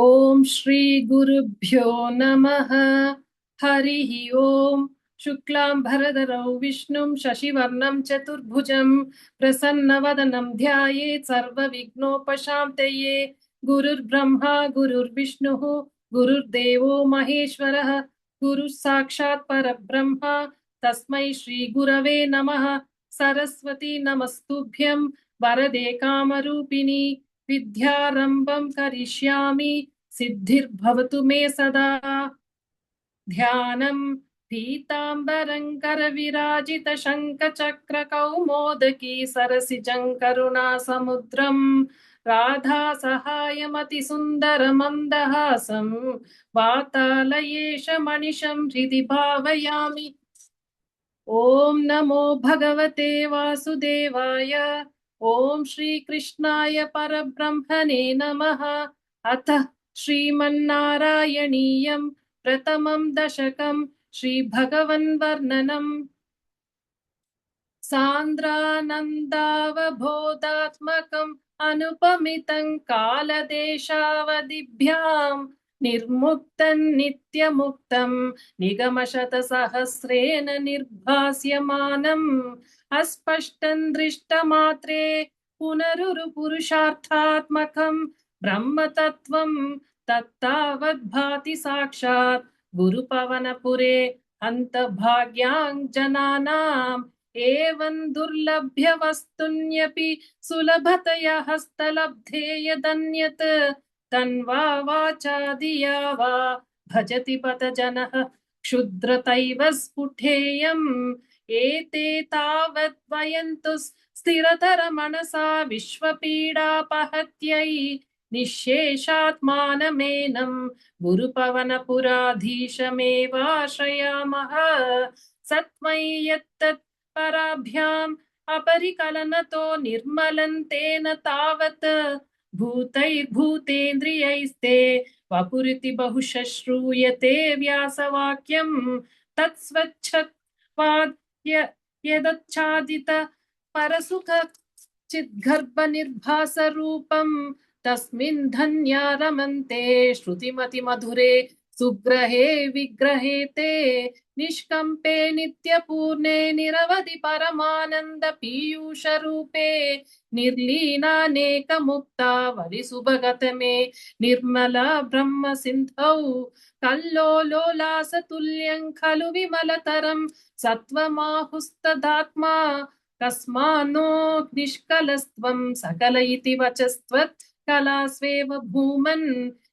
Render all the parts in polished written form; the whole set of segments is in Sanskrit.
ओम श्री गुरुभ्यो नमः। हरिः ओम। शुक्लांभरधरं विष्णुं शशिवर्णं चतुर्भुजं प्रसन्नवदनं ध्यायेत् सर्वविघ्नोपशान्तये। गुरुर्ब्रह्मा गुरुर्विष्णुः गुरुर्देवो महेश्वरः गुरुः साक्षात् परब्रह्म तस्मै श्री गुरवे नमः। सरस्वती नमस्तुभ्यं वरदे कामरूपिणी विद्यारंभं करिष्यामि सिद्धिर्भवतु मे सदा। ध्यानं पीताम्बरं करविराजित शङ्खचक्र कौमोदकी सरसिजं करुणासमुद्रं राधा सहायमति सुन्दर मन्दहासं वातालयेश मनिषं हृदि भावयामि। ओम नमो भगवते वासुदेवाय। ओम श्री कृष्णाय परब्रह्मणे नमः। अथ श्रीमन्नारायणीयं प्रथमं दशकं श्रीभगवन्वर्णनम्। सान्द्रानन्दावबोधात्मकम् अनुपमितं कालदेशावधिभ्यां निर्मुक्तं नित्यमुक्तं निगमशतसहस्रेण निर्भास्यमानम् अस्पष्टं दृष्टमात्रे पुनरुरुपुरुषार्थात्मकं ब्रह्मतत्त्वं तत्तावद्भाति साक्षात् गुरुपवनपुरे हन्तभाग्यां जनानाम् एवं दुर्लभ्य वस्तुन्यपि सुलभतया हस्तलब्धे यदन्यत् तन्वा वाचा धिया वा भजति पथ जनः क्षुद्रतैव स्फुटेयम्। एते तावत् वयन्तु स्थिरतर मनसा विश्वपीडापहत्यै निःशेषात्मानमेनं गुरुपवनपुराधीशमेवाश्रयामः। सत्मयि यत्तत् पराभ्याम् अपरिकलनतो निर्मलं तेन तावत् भूतैर्भूतेन्द्रियैस्ते वपुरिति बहुशः श्रूयते व्यासवाक्यं तत्स्वच्छत्वाद् यदच्छादित परसुख चिद्गर्भनिर्भासरूपं तस्मिन् धन्या रमन्ते श्रुतिमतिमधुरे सुग्रहे विग्रहे ते निष्कम्पे नित्यपूर्णे निरवधि परमानन्द पीयूष रूपे निर्लीनानेकमुक्तावलि सुभगतमे निर्मला ब्रह्म सिन्धौ कल्लोलोलासतुल्यं खलु विमलतरं सत्त्वमाहुस्तदात्मा कस्मान्नो निष्कलस्त्वं सकल इति वचस्त्वत् कलास्वेव भूमन्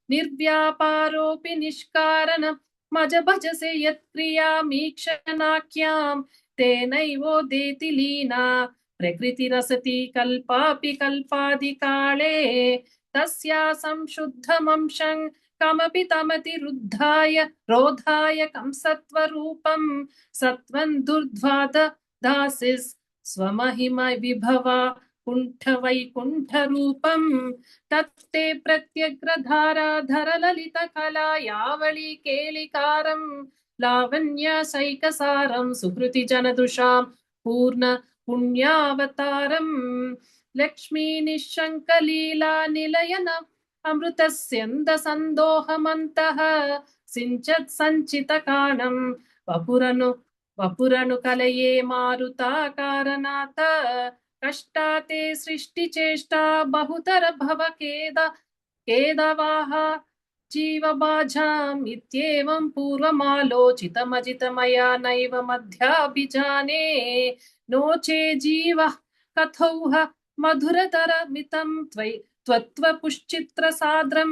निर्व्यापारोऽपि निष्कारणम् मज भजसे यत्क्रियामीक्षणाख्यां तेनैवोदेति लीना प्रकृतिरसति कल्पापि कल्पादिकाले तस्या संशुद्धमंशं कमपि तमतिरुद्धाय रोधाय कंसत्वरूपं सत्वं दुर्ध्वाद दासिस् स्वमहिम विभवा कुण्ठ वैकुण्ठरूपं तत्ते प्रत्यग्रधाराधर ललित कला यावली केलिकारं लावण्यसैकसारं सुकृति जनदुषां पूर्ण पुण्यावतारं लक्ष्मी निःशङ्कलीला निलयन अमृतस्यन्द सन्दोहमन्तः सिञ्चत् सञ्चितकाणं वपुरनु कलये मारुताकारनाथ कष्टाते सृष्टिचेष्टा बहुतर भवखेदवाः जीवबाजाम् इत्येवं पूर्वमालोचितमजितमया नैव मध्याभिजाने नो चे जीवः कथौह मधुरतरमितं त्वत्त्वपुश्चित्रसाद्रं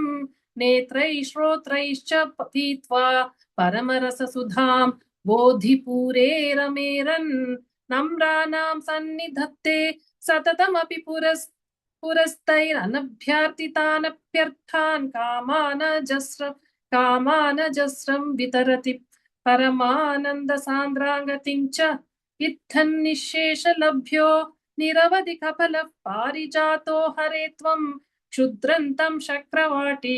नेत्रैः श्रोत्रैश्च पीत्वा परमरससुधां बोधिपूरे रमेरन् नम्राणां सन्निधत्ते सततमपि पुरस्तैरनभ्यर्थितानप्यर्थान् कामानजस्रं वितरति परमानन्दसान्द्राङ्गतिं च इत्थन् निःशेषलभ्यो निरवधि कपलः पारिजातो हरे त्वं क्षुद्रन्तं शक्रवाटी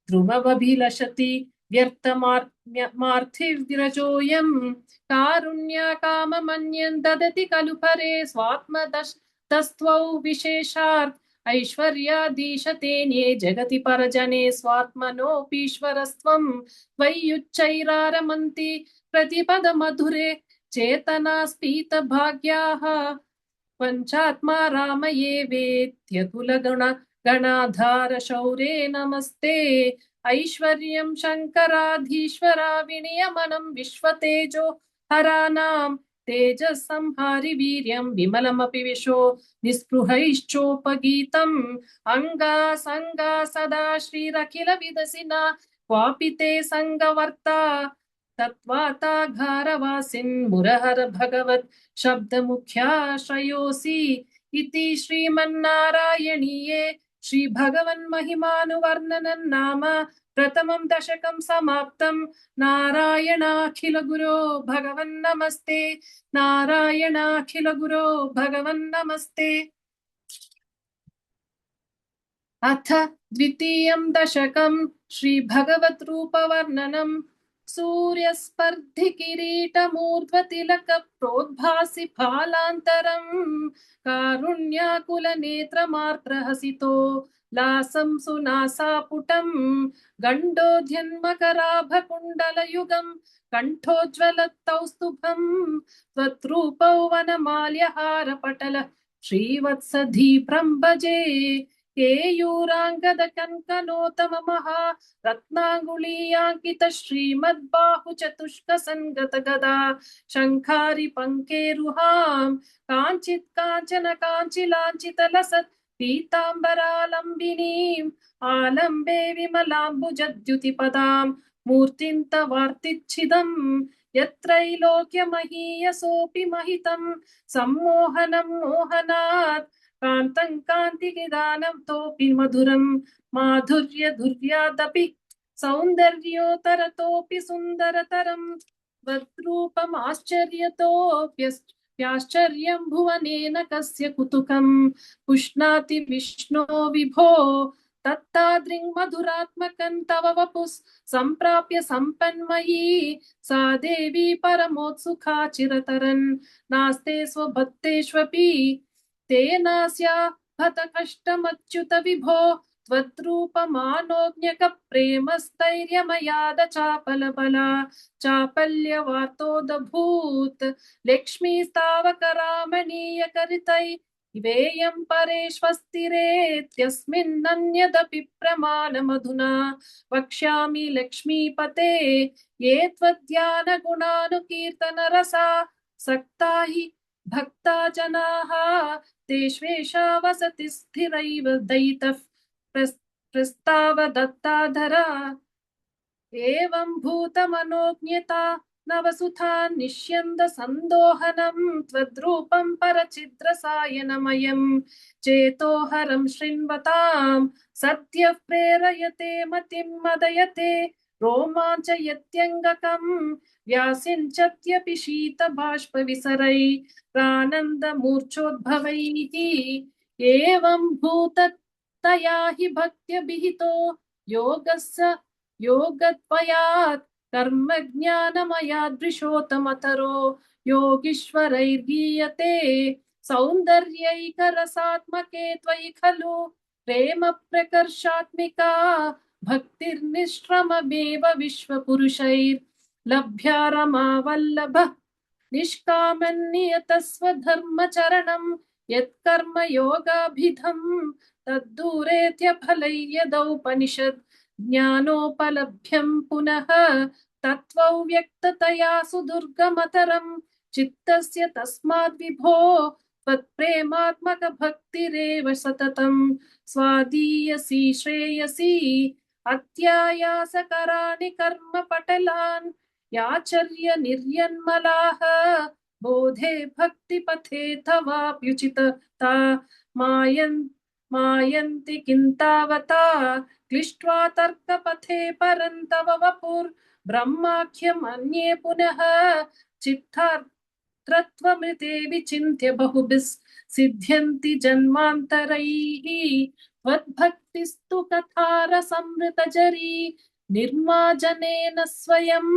ध्रुवमभिलषति व्यर्थमार्थिविरजोऽयं कारुण्याकाममन्यं ददति खलु परे स्वात्मदस्त्वौ विशेषार्थ ऐश्वर्यादीशतेन्ये जगति परजने स्वात्मनोऽपीश्वरस्त्वं त्वय्युच्चैरारमन्ति प्रतिपदमधुरे चेतनास्पीतभाग्याः पञ्चात्मा रामये वेत्यतुलगणाधार शौरे नमस्ते ऐश्वर्यं शङ्कराधीश्वरा विनियमनं विश्वतेजो हरानां तेजसंहारि वीर्यं विमलमपि विशो निःस्पृहैश्चोपगीतम् अङ्गा सदा श्रीरखिल विदसिना क्वापि ते सङ्गवर्ता तत्त्वाताघारवासिन् मुरहर भगवत् शब्दमुख्याश्रयोऽसि इति श्रीमन्नारायणीये श्रीभगवन्महिमानुवर्णनं नाम प्रथमं दशकं समाप्तं नारायणाखिल गुरो भगवन्नमस्ते नारायणाखिल गुरो भगवन्नमस्ते अथ द्वितीयं दशकं श्रीभगवद्रूपवर्णनं सूर्यस्पर्धिकिरीटमूर्ध्वतिलकप्रोद्भासि फालान्तरं कारुण्याकुलनेत्रमार्त्रहसितो लासं सुनासापुटं गण्डोध्यन्मकराभकुण्डलयुगं कण्ठोज्ज्वलत्कौस्तुभं त्वद्रूपौ वनमाल्यहारपटल श्रीवत्सधीप्रं भजे केयूराङ्गद कङ्कणोत्तममहा रत्नाङ्गुलीयाङ्कित श्रीमद्बाहु चतुष्क सङ्गत गदा शङ्खारि पङ्केरुहां काञ्चित् काञ्चन काञ्चिलाञ्चित लसत् पीताम्बरालम्बिनीम् आलम्बे विमलाम्बुजद्युतिपदां मूर्तिं तवार्तिच्छिदम् यत्रैलोक्यमहीयसोऽपि महितं सम्मोहनं मोहनात् कान्तं कान्तिनिदानं तोऽपि मधुरं माधुर्य दुर्यादपि सौन्दर्योत्तरतोऽपि सुन्दरतरं त्वद्रूपमाश्चर्यतोऽप्याश्चर्यं भुवनेन कस्य कुतुकं पुष्णाति विष्णो विभो तत्तादृङ् मधुरात्मकं तव वपुः सम्प्राप्य सम्पन्मयी सा देवी परमोत्सुका चिरतरन् नास्ते स्वभक्तेष्वपि तेनास्या हत कष्टमच्युत विभो त्वद्रूपमानोज्ञक प्रेमस्थैर्यमयाद चापलबला चापल्यवार्तोदभूत् लक्ष्मीस्तावकरामणीयकरितै इवेयं परेष्वस्तिरेत्यस्मिन्नन्यदपि प्रमाणमधुना वक्ष्यामि लक्ष्मीपते ये त्वद्ध्यानगुणानुकीर्तनरसा सक्ता हि भक्ता जनाः तेष्वेषा वसति स्थिरैव दयितः प्रस्ताव दत्ताधरा एवं भूतमनोज्ञता नवसुधा निष्यन्द सन्दोहनं त्वद्रूपं परचिद्रसायनमयं चेतोहरं शृण्वतां सद्यः प्रेरयते मतिं मदयते रोमाञ्चयत्यङ्गकं व्यासिञ्चत्यपि शीतबाष्पविसरै प्रानन्दमूर्च्छोद्भवैः एवं भूततया हि भक्त्यभिहितो योगत्वयात् कर्मज्ञानमयादृशोतमतरो योगीश्वरैर्गीयते सौन्दर्यैकरसात्मके त्वयि खलु प्रेम प्रकर्षात्मिका भक्तिर्निष्क्रममेव विश्वपुरुषैर्लभ्या रमावल्लभः निष्कामन्नियतस्वधर्मचरणं यत्कर्म योगाभिधं तद्दूरेत्यफलै यदौपनिषद् ज्ञानोपलभ्यं पुनः तत्त्वव्यक्ततया सुदुर्गमतरं चित्तस्य तस्माद् विभो त्वत्प्रेमात्मक भक्तिरेव सततं स्वादीयसी श्रेयसी अत्यायासकराणि कर्मपटलान् याचर्य निर्यन्मलाः बोधे भक्तिपथे तवाप्युचितता मायन्ति किन्तावता क्लिष्ट्वा तर्कपथे परन्तव वपुर्ब्रह्माख्यमन्ये पुनः चित्तार्थत्वमृते विचिन्त्य बहुभिः सिद्ध्यन्ति जन्मान्तरैः त्वद्भक्तिस्तु कथारसमृतजरी निर्माजनेन स्वयं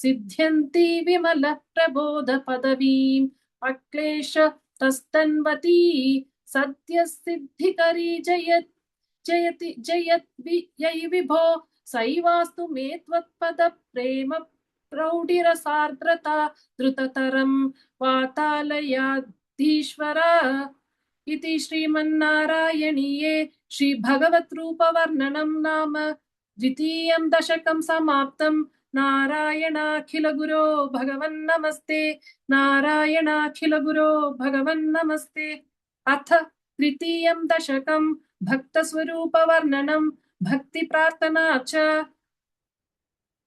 सिद्ध्यन्ति विमलः प्रबोध पदवीम् अक्लेश तस्तन्वती सद्यः सिद्धिकरी जयति विभो सैवास्तु मे त्वत्पद प्रेम प्रौढिरसार्द्रता द्रुततरं वातालयाधीश्वर इति श्रीमन्नारायणीये श्रीभगवद्रूपवर्णनं नाम द्वितीयं दशकं समाप्तं। नारायणाखिल गुरो भगवन्नमस्ते। नारायणाखिल गुरो भगवन्नमस्ते। अथ तृतीयं दशकं भक्तस्वरूपवर्णनं भक्तिप्रार्थना च।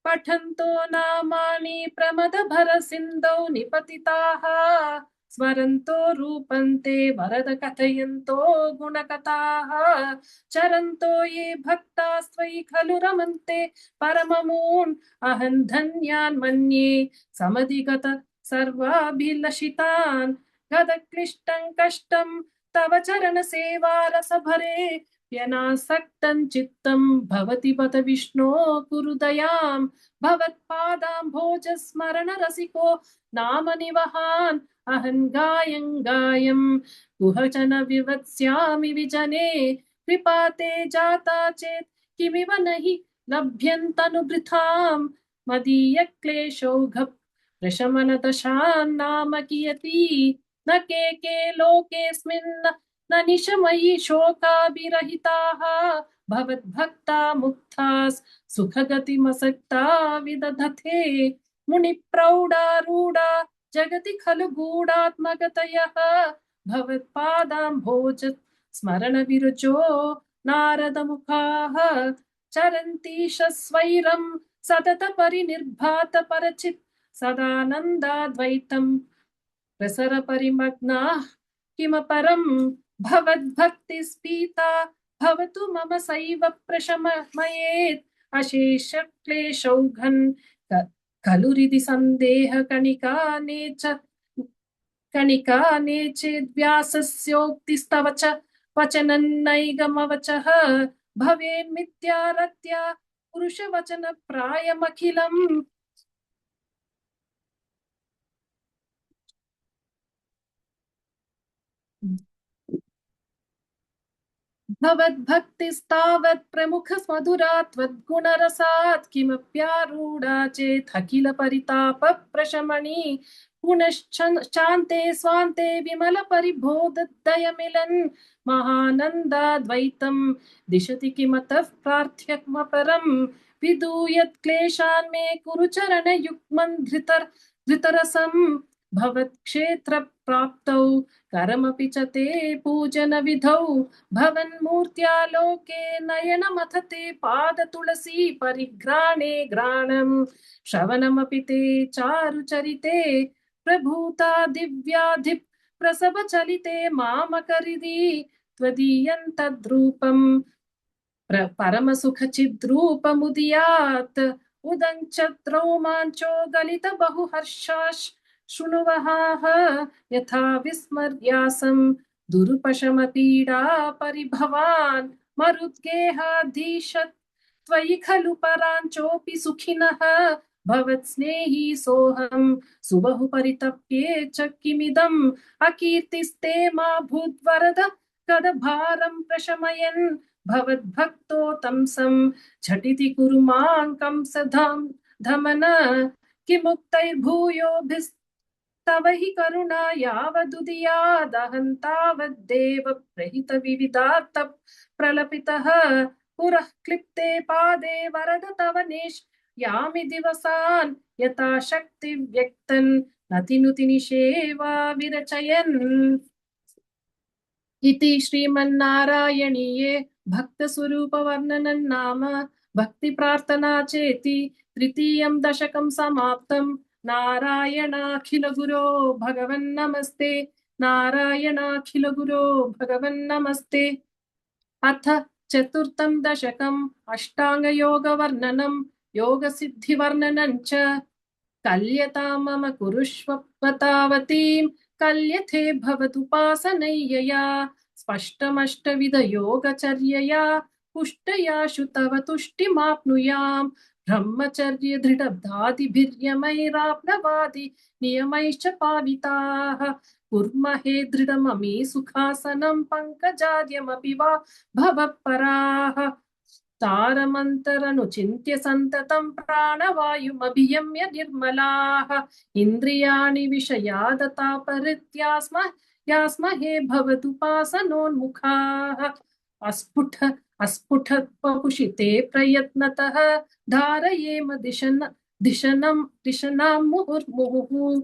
पठन्तो नामानि प्रमदभरसिन्धौ निपतिताः स्मरन्तो रूपन्ते वरद कथयन्तो गुणकथाः चरन्तो ये भक्तास्त्वयि खलु रमन्ते परममून् अहं धन्यान् मन्ये समधिगत सर्वाभिलषितान् गदक्लिष्टं कष्टं तव चरणसेवारसभरे यनासक्तं चित्तं भवति बत विष्णो कुरु दयां भवत्पादाम्भोजस्मरण रसिको नाम निवहान् अहं गायं कुहचन विवत्स्यामि विजने कृपा ते जाता चेत् किमिव नहि लभ्यन्तनुभृतां मदीय क्लेशौघ प्रशमन दशान्नाम कियती न के लोकेऽस्मिन् न निशमयि शोकाभिरहिताः भवद्भक्ता मुक्तास् सुखगतिमसक्ता विदधते मुनिप्रौढारूढा जगति खलु गूढात्मगतयः भवत्पादाम्भोज स्मरण विरुचो नारदमुखाः चरन्तीश स्वैरं सतत परिनिर्भात परचित् सदानन्दाद्वैतं प्रसर परिमग्नाः किमपरं भवद्भक्तिस्पीता भवतु मम सैव प्रशमयेत् अशेष क्लेशौघन् खलु हृदि सन्देह कणिका नेचेद्व्यासस्योक्तिस्तव च वचनन्नैगमवचः भवेन्मिथ्यारत्या पुरुषवचन प्रायमखिलम् भवद्भक्तिस्तावत् प्रमुख मधुरा त्वद्गुणरसात् किमप्यारूढा चेत् अखिल परिताप प्रशमनी पुनश्चान्ते स्वान्ते विमल परिबोधदयमिलन् महानन्दाद्वैतं दिशति किमतः प्रार्थ्यमपरं विदूयत् क्लेशान् मे कुरु चरणयुग्मन् धृतरसं भवत्क्षेत्र प्राप्तौ करमपि च ते पूजन विधौ भवन्मूर्त्यालोके नयनमथते पाद तुलसी परिघ्राणे घ्राणं श्रवणमपि ते चारुचरिते प्रभूता दिव्याधिप प्रसव चलिते मामकरिदी त्वदीयन्तद्रूपं परमसुखचिद्रूपमुदीयात् उदञ्चत् रोमाञ्चो गलित बहुहर्षाश् शृणुवहाः यथा विस्मर्यासं दुरुपशमपीडा परिभवान् मरुद्गेहाधीशत् त्वयि खलु पराञ्चोऽपि सुखिनः भवत्स्नेही सोऽहं सुबहु परितप्ये च किमिदम् अकीर्तिस्ते मा भूद्वरद कदभारं प्रशमयन् भवद्भक्तो तंसं झटिति कुरु मां कंसधाम धमन किमुक्तैर्भूयोभिस्तव हि करुणा यावदुदीयादहं तावद्देव प्रहित विविधार्थ प्रलपितः पुरः क्लिप्ते पादे वरद तव यामि दिवसान् यथा शक्ति व्यक्तन् नतिनुति निषेवा विरचयन् इति श्रीमन्नारायणीये भक्तस्वरूपवर्णनं नाम भक्तिप्रार्थना चेति तृतीयं दशकं समाप्तं। नारायणाखिल गुरो भगवन्नमस्ते। नारायणाखिल गुरो भगवन्नमस्ते। अथ चतुर्थं दशकम् अष्टाङ्गयोगवर्णनं योगसिद्धिवर्णनं च। कल्यतां मम कुरुष्वतावतीं कल्यथे भवतुपासनय्यया स्पष्टमष्टविधयोगचर्यया पुष्टयाशु तव तुष्टिमाप्नुयाम् ब्रह्मचर्य दृढब्धादिभिर्यमैराप्नवादि नियमैश्च पालिताः कुर्महे दृढममी सुखासनं पङ्कजाद्यमपि वा भवपराः तारमन्तरनुचिन्त्य सन्ततं प्राणवायुमभियम्य निर्मलाः इन्द्रियाणि विषयादतापरित्यास्म यास्महे भवदुपासनोन्मुखाः अस्फुट अस्फुटत्वपुषिते प्रयत्नतः धारयेम दिशनां मुहुर्मुहुः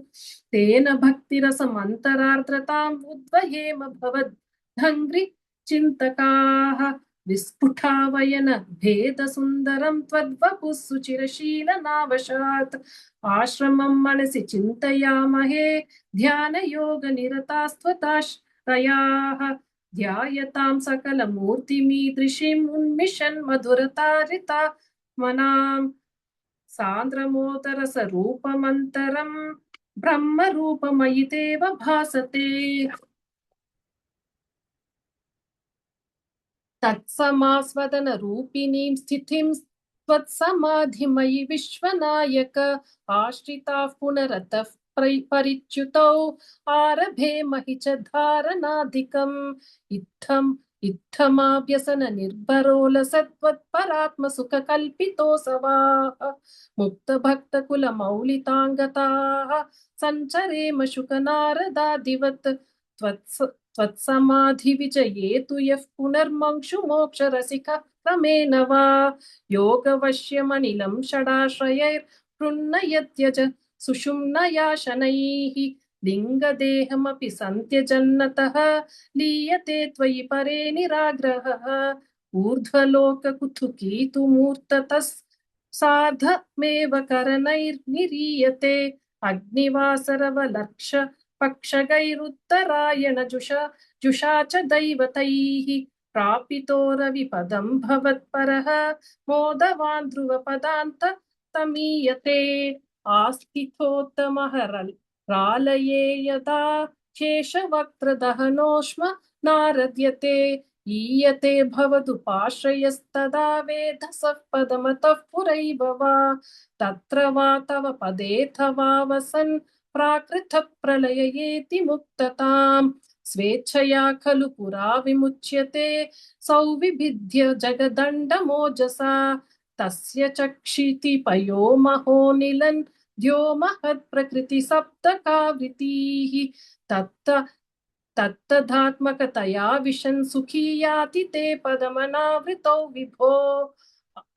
तेन भक्तिरसमन्तरार्द्रताम् उद्वहेम भवद्धङ्घ्रि चिन्तकाः विस्फुटावयन भेद सुन्दरं त्वद्वपुः सुचिरशीलनावशात् आश्रमं मनसि चिन्तयामहे ध्यानयोगनिरतास्त्वताश्रयाः ध्यायतां सकलमूर्तिमीदृशीम् उन्मिषन् मधुरतारिता मनाम् सान्द्रमोदरसरूपमन्तरं ब्रह्मरूपमयि तेव भासते तत्समास्वदनरूपिणीं स्थितिं त्वत्समाधिमयि विश्वनायक आश्रिताः पुनरतः परिच्युतौ आरभे महि च धारणाधिकम् इत्थमाभ्यसन निर्भरोलसत्त्वत्परात्मसुखकल्पितोऽसवाः मुक्तभक्तकुलमौलिताङ्गताः सञ्चरेम शुकनारदादिवत् त्वत्समाधिविजयेतु यः पुनर्मंशु मोक्षरसिकः क्रमेण वा योगवश्यमनिलं षडाश्रयैर्हृन्नयत्यज सुषुम्नया शनैः लिङ्गदेहमपि सन्त्यजन्नतः लीयते त्वयि परे निराग्रहः ऊर्ध्वलोककुथुकी तु मूर्ततः सार्धमेव करणैर्निरीयते अग्निवासरवलक्ष पक्षगैरुत्तरायण जुषा च दैवतैः प्रापितो रविपदं भवत्परः मोदवान् ध्रुवपदान्त तमीयते आस्थितोत्तमः रालये यदा शेषवक्त्रदहनोष्म नारद्यते ईयते भवदुपाश्रयस्तदा वेधसः पदमतः पुरैव वा तत्र वा तव पदेऽथवा वसन् प्राकृत प्रलययेति मुक्तताम् स्वेच्छया खलु पुरा विमुच्यते सौविभिद्य जगदण्डमोजसा तस्य चक्षिति पयो महोनिलन् द्योमहत् प्रकृति सप्तकावृतीः तत्तदात्मकतया विशन् सुखी याति ते पदमनावृतौ विभो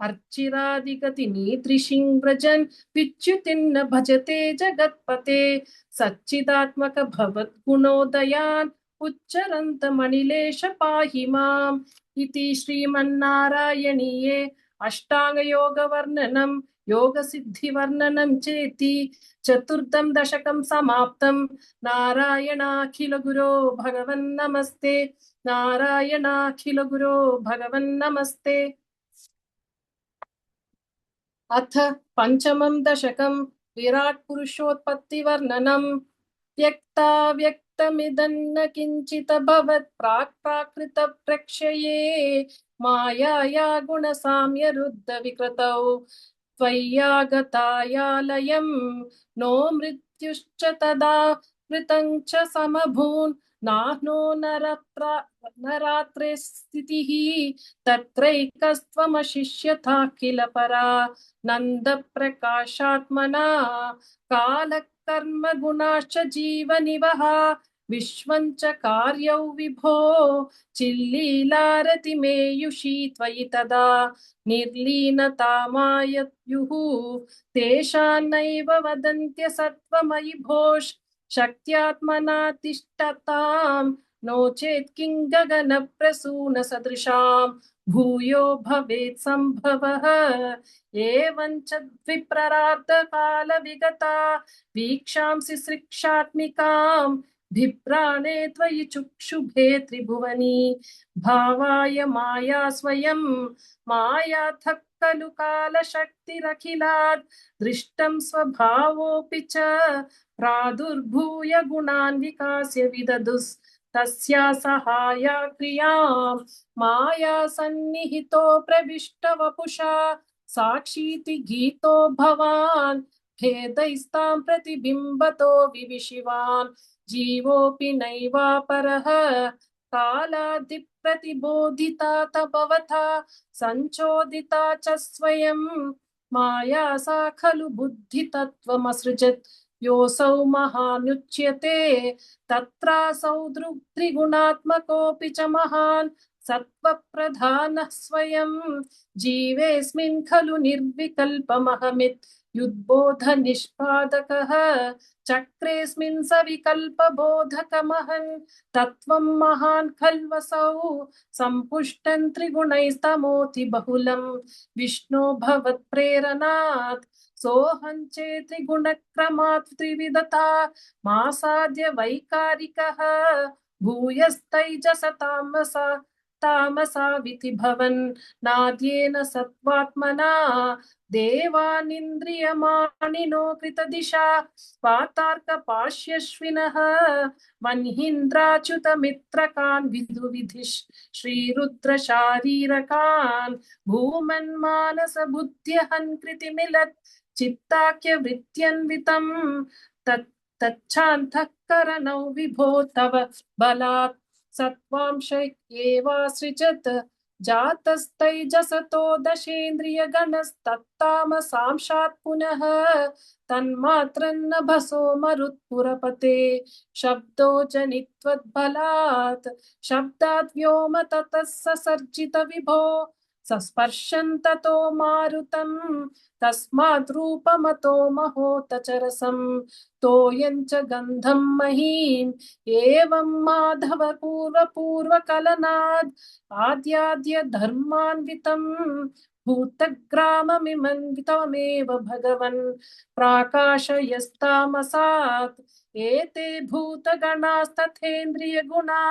अर्चिरादिगतिमीदृशीं व्रजन् विच्युतिन्न भजते जगत्पते सच्चिदात्मक भवद्गुणोदयान् उच्चरन्तमनिलेश पाहि माम् इति श्रीमन्नारायणीये अष्टाङ्गयोगवर्णनं योगसिद्धिवर्णनं चेति चतुर्थं दशकं समाप्तं नारायणाखिलगुरो भगवन्नमस्ते नारायणाखिलगुरो भगवन्नमस्ते अथ पंचमं दशकं विराट पुरुषोत्पत्तिवर्णनं व्यक्ताव्यक्तमिदन्न किञ्चित् भवत् प्राक् प्रक्षये मायाया गुणसाम्यरुद्धविकृतौ त्वय्यागतायालयं नो मृत्युश्च तदा मृतं च समभून् नाह्नो नरात्रे स्थितिः तत्रैकस्त्वमशिष्यथा किल परा नन्द प्रकाशात्मना कालकर्म गुणाश्च जीवनिवः विश्वं च कार्यौ विभो चिल्लीलारतिमेयुषी त्वयि तदा निर्लीनतामायत्युः तेषान्नैव वदन्त्य सत्त्वमयि भोः शक्त्यात्मना तिष्ठताम् नो चेत् किं गगनप्रसून सदृशाम् भूयो भवेत् सम्भवः एवं च द्विप्ररार्धकाल विगता वीक्षांसि सृक्षात्मिकाम् भिप्राणे त्वयि चुक्षुभे त्रिभुवनी भावाय माया स्वयं मायाथः खलु कालशक्तिरखिलात् दृष्टं स्वभावोऽपि च प्रादुर्भूय गुणान् विकास्य विदधुस् तस्या सहाया क्रियां माया सन्निहितो प्रविष्ट वपुषा साक्षीति गीतो भवान् भेदैस्तां प्रतिबिम्बतो विविशिवान् जीवोऽपि नैवापरः कालादिप्रतिबोधिता तभवता संचोदिता च स्वयं माया सा खलु बुद्धितत्त्वमसृजत् योऽसौ महानुच्यते तत्रासौ त्रिगुणात्मकोऽपि च महान् सत्त्वप्रधानः स्वयं जीवेऽस्मिन् खलु निर्विकल्पमहमित्युद्बोध निष्पादकः चक्रेऽस्मिन् सविकल्पबोधकमहन् तत्त्वं महान् खल्वसौ सम्पुष्टं त्रिगुणैस्तमोति बहुलं विष्णो भवत्प्रेरणात् सोऽहं चेत् त्रिगुणक्रमात् त्रिविधता मासाद्य वैकारिकः भूयस्तैजस तामसाविति भवन् नाद्येन सत्त्वात्मना देवानिन्द्रियमाणिनो कृतदिशा पातार्कपाश्यश्विनः वह्नीन्द्राच्युतमित्रकान् विदुविधिः श्रीरुद्रशारीरकान् भूमन्मानसबुद्ध्यहन् कृतिमिलत् चित्ताख्यवृत्त्यन्वितं तच्छान्तःकरणौ विभो तव बलात् सत्त्वांश एवासृजत् जातस्तैजसतो दशेन्द्रियगणस्तत्तामसांशात् पुनः तन्मात्रन्नभसो मरुत्पुरपते शब्दो जनित्वद्बलात् शब्दात् व्योम ततः ससर्जित विभो सस्पर्शन् ततो मारुतं तस्मात् रूपमतो महोत च रसं तोयं च गन्धं महीम् एवं माधव पूर्वकलनाद् आद्याद्य धर्मान्वितं भूतग्राममिमन्वितमेव भगवन् प्राकाशयस्तामसात् एते भूतगणास्तथेन्द्रियगुणा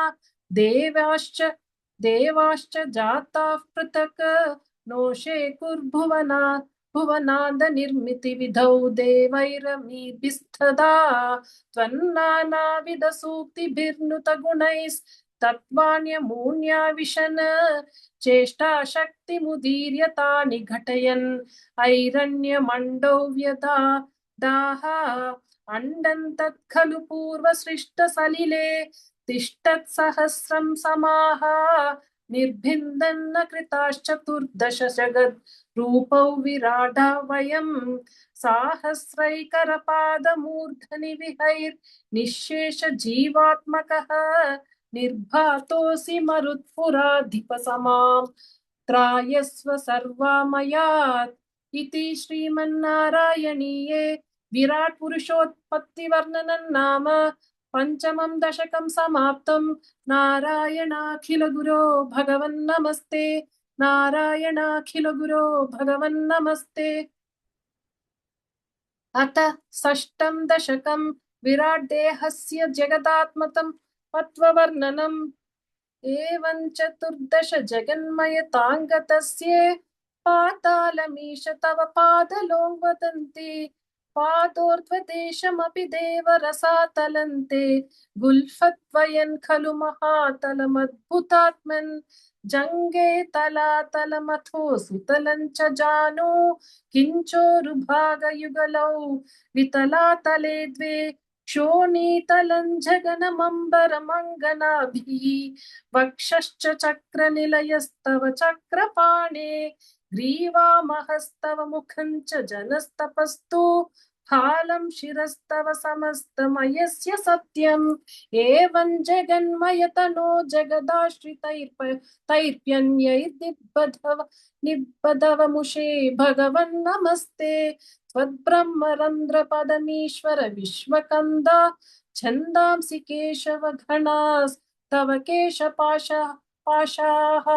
देवाश्च जाताः पृथक् नोषे भुवनाद निर्मिति विधौ देवैरमीभिस्तदा त्वन्नानाविध सूक्तिभिर्नुत गुणैस्तत्त्वान्यमून्या विशन् चेष्टा शक्तिमुदीर्यतानि घटयन् ऐरण्यमण्डौ व्यदा दाः अण्डं तत् खलु पूर्वसृष्टसलिले तिष्ठत् सहस्रं समाः निर्भिन्दन्न कृताश्चतुर्दश जगद् रूपौ विराडा वयं साहस्रैकरपादमूर्धनि विहैर्निःशेष जीवात्मकः निर्भातोऽसि मरुत्पुराधिपसमां त्रायस्व सर्वामयात् इति श्रीमन्नारायणीये विराट् पुरुषोत्पत्तिवर्णनं नाम पंचमं दशकं समाप्तं नारायणाखिल गुरो भगवन्नमस्ते नारायणाखिल गुरो भगवन्नमस्ते अथ षष्ठं दशकं विराट् देहस्य जगदात्मतं तत्त्ववर्णनम् एवं चतुर्दश जगन्मयताङ्गतस्य पातालमीश तव पादलों वदन्ति पादोर्ध्वदेशमपि देवरसातलन्ते गुल्फद्वयन् खलु महातलमद्भुतात्मन् जङ्गे तलातलमथो सुतलं च जानो किञ्चोरुभागयुगलौ वितलातले द्वे क्षोणीतलं जगनमम्बरमङ्गनाभिः वक्षश्च चक्रनिलयस्तव चक्रपाणे ग्रीवामहस्तव मुखं च जनस्तपस्तु फालं शिरस्तव समस्तमयस्य सत्यम् एवं जगन्मयतनो जगदाश्रितैर्प्यन्यैर्निबद्धवमुषे भगवन् नमस्ते त्वद्ब्रह्मरन्ध्रपदमीश्वर विश्वकन्द छन्दांसि केशव घनास्तव केशपाशाः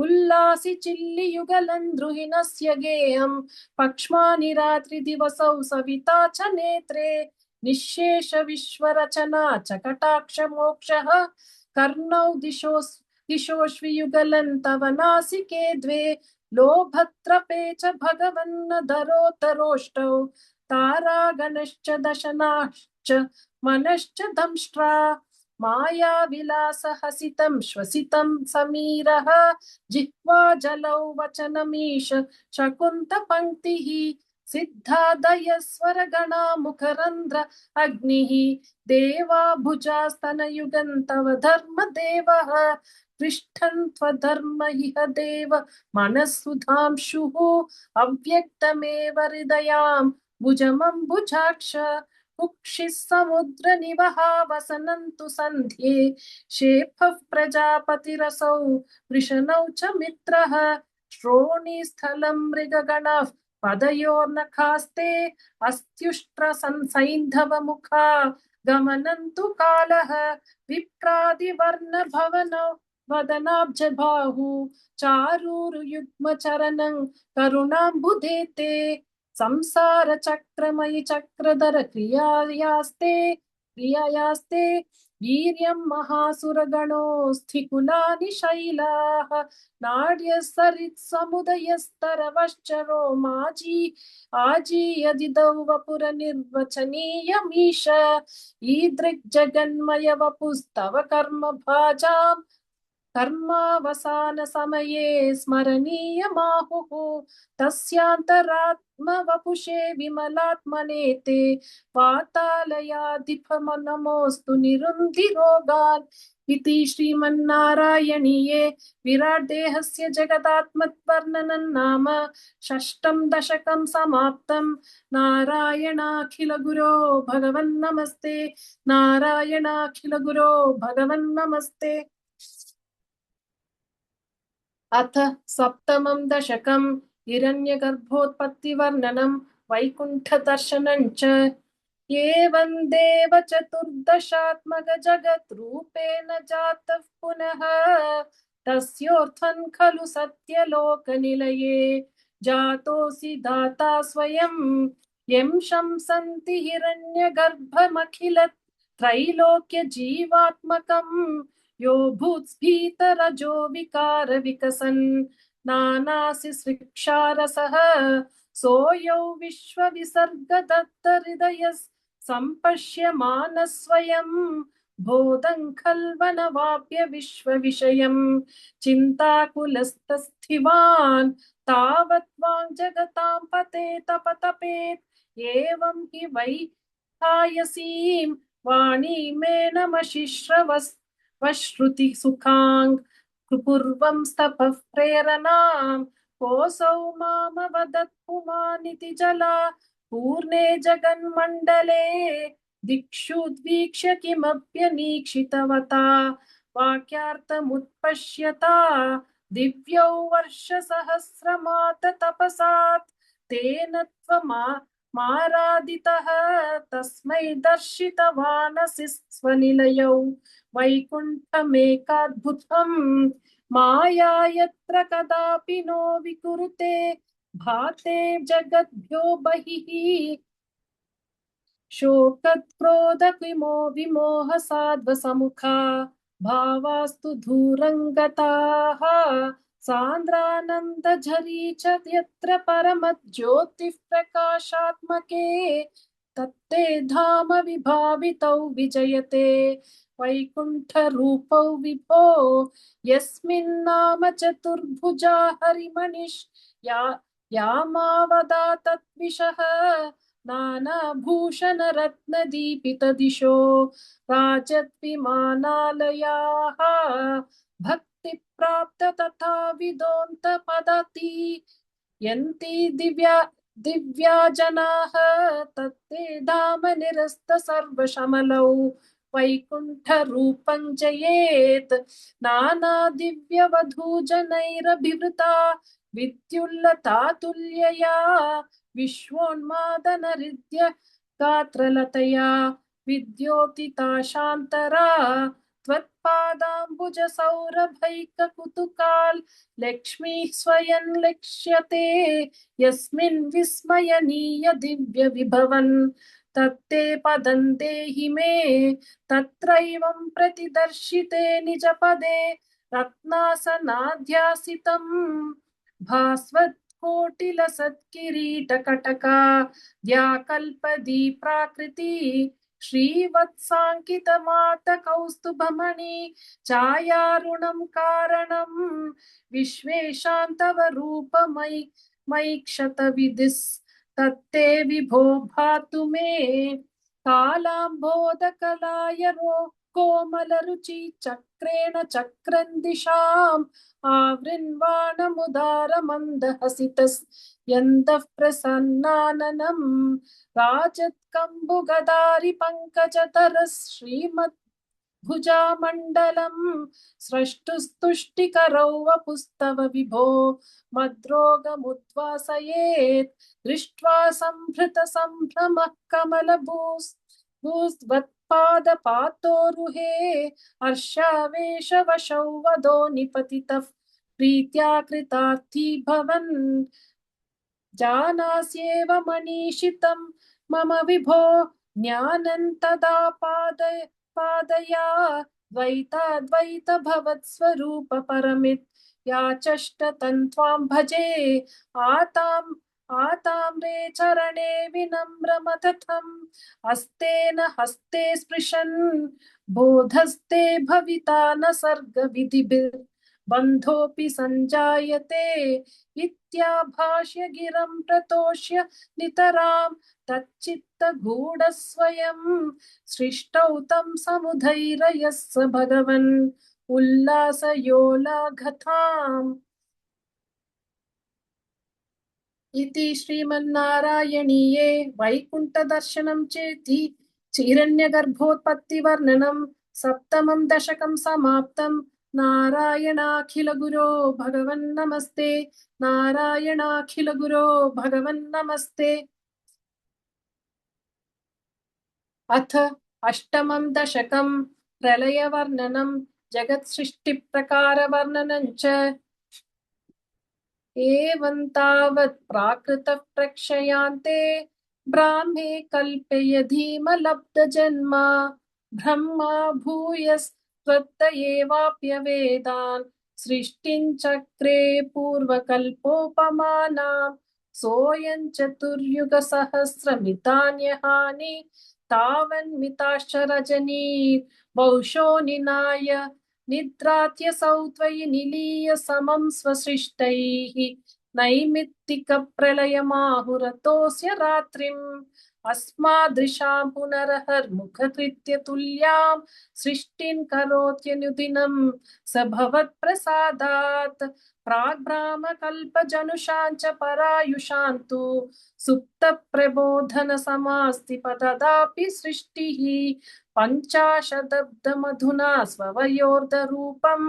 उल्लासि चिल्लियुगलं द्रुहिणस्य गेयं पक्ष्मानि रात्रिदिवसौ सविता च नेत्रे निःशेष विश्वरचना च कटाक्ष मोक्षः कर्णौ दिशोष्वियुगलं तव नासिके द्वे लोभत्रपे च भगवन्न धरोतरोष्टौ तारागणश्च दशनाश्च मनश्च दंष्ट्रा मायाविलासहसितं श्वसितं समीरः जिह्वा जलौ वचनमीश शकुन्तपङ्क्तिः सिद्धादय स्वरगणा मुखरन्ध्र अग्निः देवा भुजास्तनयुगन्तव धर्मदेवः तिष्ठन् त्वधर्म इह देव मनस्सुधांशुः अव्यक्तमेव हृदयां भुजमम्बुजाक्ष कुक्षिः समुद्रनिवहा वसनन्तु सन्ध्ये शेफः प्रजापतिरसौ वृषणौ च मित्रः श्रोणीस्थलं मृगगणः पदयोर्नखास्ते अस्त्युष्ट्र सैन्धवमुखा गमनन्तु कालः विप्रादिवर्णभवनौ वदनाब्जबाहु चारूरुयुग्मचरणं करुणाम्बुधेते संसारचक्रमयि चक्रधर क्रियायास्ते वीर्यं महासुरगणोऽस्थिकुलानि शैलाः नाड्यसरित्समुदयस्तरवश्चरो माजी आजीयदिदौ वपुरनिर्वचनीयमीश ईदृग्जगन्मय वपुस्तव कर्म भाजां कर्मावसान समये स्मरणीयमाहुः तस्यान्तरात्मवपुषे विमलात्मने ते पातालयाधिपमनमोऽस्तु निरुन्धिरोगान् इति श्रीमन्नारायणीये विराट देहस्य जगदात्मवर्णनं नाम षष्ठं दशकं समाप्तं नारायणाखिल गुरो भगवन्नमस्ते नारायणाखिल गुरो भगवन्नमस्ते। अथ सप्तमं दशकं हिरण्यगर्भोत्पत्तिवर्णनं वैकुण्ठदर्शनं च एवं देव चतुर्दशात्मकजगद्रूपेण जातः पुनः तस्योऽर्थं खलु सत्यलोकनिलये जातोऽसि दाता स्वयं यं शंसन्ति हिरण्यगर्भमखिल त्रैलोक्य जीवात्मकम् यो भूत्स्फीतरजो विकार विकसन् नानासि सृक्षारसः सोऽयौ विश्वविसर्गदत्तहृदय सम्पश्यमानः स्वयं बोधं खल्वनवाप्य विश्वविषयं चिन्ताकुलस्तस्थिवान् तावत् वाङ् जगतां पते तपतपेत् एवं हि वै हायसीं वाणीमेनमशिश्रवश्रुति सुखाङ् पूर्वं स्तपः प्रेरणां कोऽसौ मामवदत् पुमानिति जला पूर्णे जगन्मण्डले दिक्षुद्वीक्ष्य किमप्यनीक्षितवता वाक्यार्थमुत्पश्यता दिव्यौ वर्षसहस्रमात तपसात् तेन त्वमाराधितः तस्मै दर्शितवानसि स्वनिलयौ वैकुण्ठमेकाद्भुतम् माया यत्र कदापि नो विकुरुते भाते जगद्भ्यो बहिः शोकक्रोधविमो विमोहसाध्वसमुखा भावास्तु दूरङ्गताः सान्द्रानन्दझरी च यत्र परमज्योतिः प्रकाशात्मके तत्ते धाम विभावितौ विजयते वैकुण्ठरूपौ विभो यस्मिन्नाम चतुर्भुजा हरिमनिष् यामावदा तद्विषः नानाभूषणरत्नदीपितदिशो राजद्विमानालयाः भक्तिप्राप्त तथा विदोऽन्तपदति यन्ति दिव्या जनाः तत्ते धाम निरस्त सर्वशमलौ वैकुण्ठरूपं जयेत् नाना दिव्यवधूजनैरभिवृता विद्युल्लतातुल्यया विश्वोन्मादनहृद्य गात्रलतया विद्योतिता शान्तरा त्वत्पादाम्बुजसौरभैककुतुकाल् लक्ष्मीः स्वयं लक्ष्यते यस्मिन् विस्मयनीय दिव्य विभवन् तत्ते पदं देहि मे तत्रैवं प्रतिदर्शिते निजपदे रत्नासनाध्यासितम् भास्वत् कोटिलसत्किरीटकटका द्याकल्पदी प्राकृति श्रीवत्साङ्कितमातकौस्तुभमणि छायारुणं कारणं विश्वेशान्तव रूपमैक्षत विधिस् तत्ते विभो भातु मे कालाम्बोदकलायरो कोमलरुचि चक्रेण चक्रन्दिशाम् आवृण्वाणमुदारमन्दहसितस् प्रसन्नाननम् राजत्कम्बुगदारि पङ्कजतरः श्रीमद् भुजामण्डलम् स्रष्टुस्तुष्टिकरौ वपुस्तव विभो मद्रोगमुद्वासयेत् दृष्ट्वा सम्भृतसम्भ्रमः कमलभूस्त्वत्पादपातोरुहे हर्षावेशवशौ वदो निपतितः प्रीत्या कृतार्थी भवन् जानास्येव मनीषितं मम विभो ज्ञानं तदा पादया द्वैताद्वैत भवत्स्वरूप परमित् याचष्ट तन्त्वां भजे आताम्रे चरणे विनम्रमतथम् हस्तेन हस्ते स्पृशन् बोधस्ते भविता न सर्गविधिभिर् बन्धोऽपि सञ्जायते इत्याभाष्य गिरं प्रतोष्य नितरां तच्चित्तगूढस्वयं सृष्टौ तं समुधैर्यः स भगवन् उल्लासयोलाघथाम् इति श्रीमन्नारायणीये वैकुण्ठदर्शनं चेति हिरण्यगर्भोत्पत्तिवर्णनं सप्तमं दशकं समाप्तं नारायणाखिलगुरो भगवन्नमस्ते नारायणाखिलगुरो भगवन्नमस्ते अथ अष्टमं दशकं प्रलयवर्णनं जगत्सृष्टिप्रकारवर्णनं च एवं तावत् प्राकृतः प्रक्षयान्ते ब्राह्मे कल्पयधीमलब्धजन्म ब्रह्मा भूयस्त्वत्त एवाप्यवेदान् सृष्टिं चक्रे पूर्वकल्पोपमानां सोऽयं चतुर्युगसहस्रमितान्यहानि तावन्मिताश्च रजनीर्वंशो निनाय निद्रात्यसौ त्वयि निलीय समं स्वसृष्टैः नैमित्तिकप्रलयमाहुरतोऽस्य रात्रिम् अस्मादृशां पुनरहर्मुखकृत्य तुल्यां सृष्टिं करोत्यनुदिनं स भवत्प्रसादात् प्राग्ब्राह्मकल्पजनुषां च परायुषां तु सुप्तप्रबोधनसमास्ति तदापि सृष्टिः पञ्चाशदब्दमधुना स्ववयोर्धरूपम्